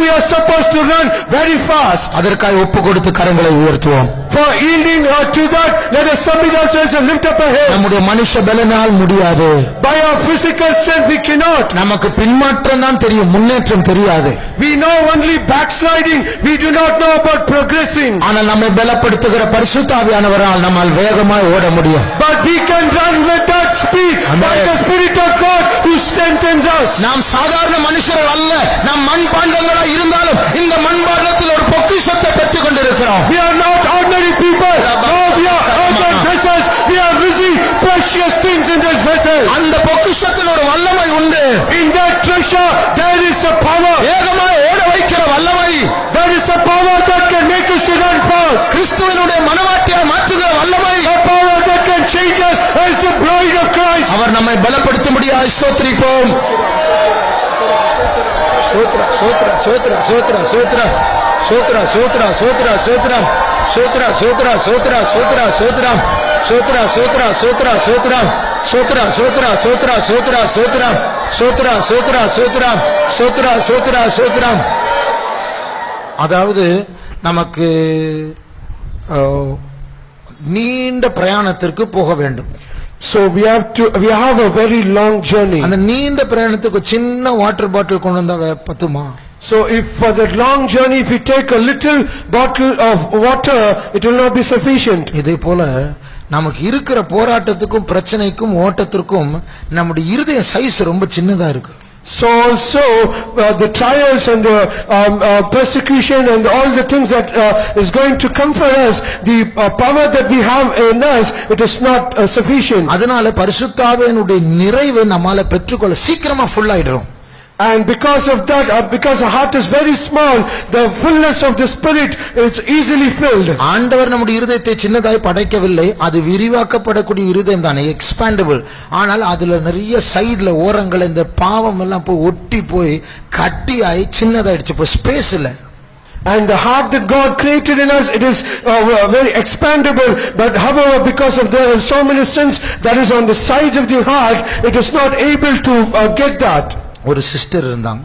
we are supposed to run very fast. அதற்காக ஒப்பு கொடுத்து கரங்களை உயர்த்துவோம். For yielding to that, let us submit ourselves and lift up our heads. நம்முடைய மனுஷ பலனால் முடியாது. By our physical strength we cannot. நமக்கு பின்மாற்றம் தான் தெரியும், முன்னேற்றம் தெரியாது. We know only backsliding, we do not know about progressing. ஆனால் நம்மை பலப்படுத்துகிற பரிசுத்த ஆவியானவரால் நம்மால் வேகமாய் ஓட முடியும். But we can run with that speed by the Spirit of God who strengthens us. நாம் சாதாரண மனுஷர்கள் அல்ல, நாம் மண்பாண்டங்களா இருந்தாலும் இந்த மண்பாண்டத்தில் ஒரு பொக்கிஷத்தை பெற்றுக் கொண்டிருக்கிறோம். We are not ordinary people. No, we are earthen vessels. We are receiving precious things in this vessel. அந்த பொக்கிஷத்தில் ஒரு வல்லமை உண்டு. In that treasure there is a power. வேகமாய் ஓட வைக்கிற வல்லமை. There is a power that can make us to run fast. கிறிஸ்துவினுடைய மனவாட்டியாய் மாற்றுகிற வல்லமை. A power that can change us as the bride of Christ. அவர் நம்மை பலப்படுத்தும்படியாய் ஸ்தோத்திரிப்போம். சோத்ரா சோத்ரா சோத்ரா சோத்ரா சோத்ரா சோத்ரா சோத்ரா சோத்ரா சோத்ரம் சோத்ரா சோத்ரா சோத்ரா சோத்ரா சோத்ரம் சோத்ரா சோத்ரா சோத்ரா சோத்ரம் சோத்ரா சோத்ரா சோத்ரா சோத்ரா சோத்ரம் சோத்ரா சோத்ரா சோத்ரம் சோத்ரா சோத்ரா சோத்ரம். அதாவது நமக்கு நீண்ட பிரயாணத்திற்கு போக வேண்டும். So we have a very long journey. அந்த நீண்ட பிரயாணத்துக்கு சின்ன வாட்டர் பாட்டில் கொண்டு வந்தா பத்துமா? So if for that long journey if we take a little bottle of water it will not be sufficient. இதே போல நமக்கு இருக்கிற போராட்டத்துக்கும் பிரச்சனைக்கும் ஓட்டத்திற்கும் நம்முடைய இருதய சைஸ் ரொம்ப சின்னதா இருக்கு. So also the trials and the persecution and all the things that is going to come for us, the power that we have in us, it is not sufficient. அதனால பரிசுத்த ஆவியினுடைய நிறைவை நம்மால பெற்றுக்கொள்ள சீக்கிரமா ஃபுல் ஆயிடும். And because of that, because the heart is very small, the fullness of the Spirit is easily filled. ஆண்டவர் நம்முடைய இருதயத்தை சின்னதாய் படைக்கவில்லை, அது விரிவாக்கப்படக்கூடிய இருதயம் தானே, எக்ஸ்பாண்டபிள். ஆனால் அதுல நிறைய சைடுல ஓரங்கள் இந்த பாவம் எல்லாம் போய் ஒட்டி போய் கட்டியாய் சின்னதாயிடுச்சு, இப்போ ஸ்பேஸ் இல்ல. And the heart that God created in us, it is very expandable, but however because of the so many sins that is on the sides of the heart, it is not able to get that. ஒரு சிஸ்டர் இருந்தாங்க.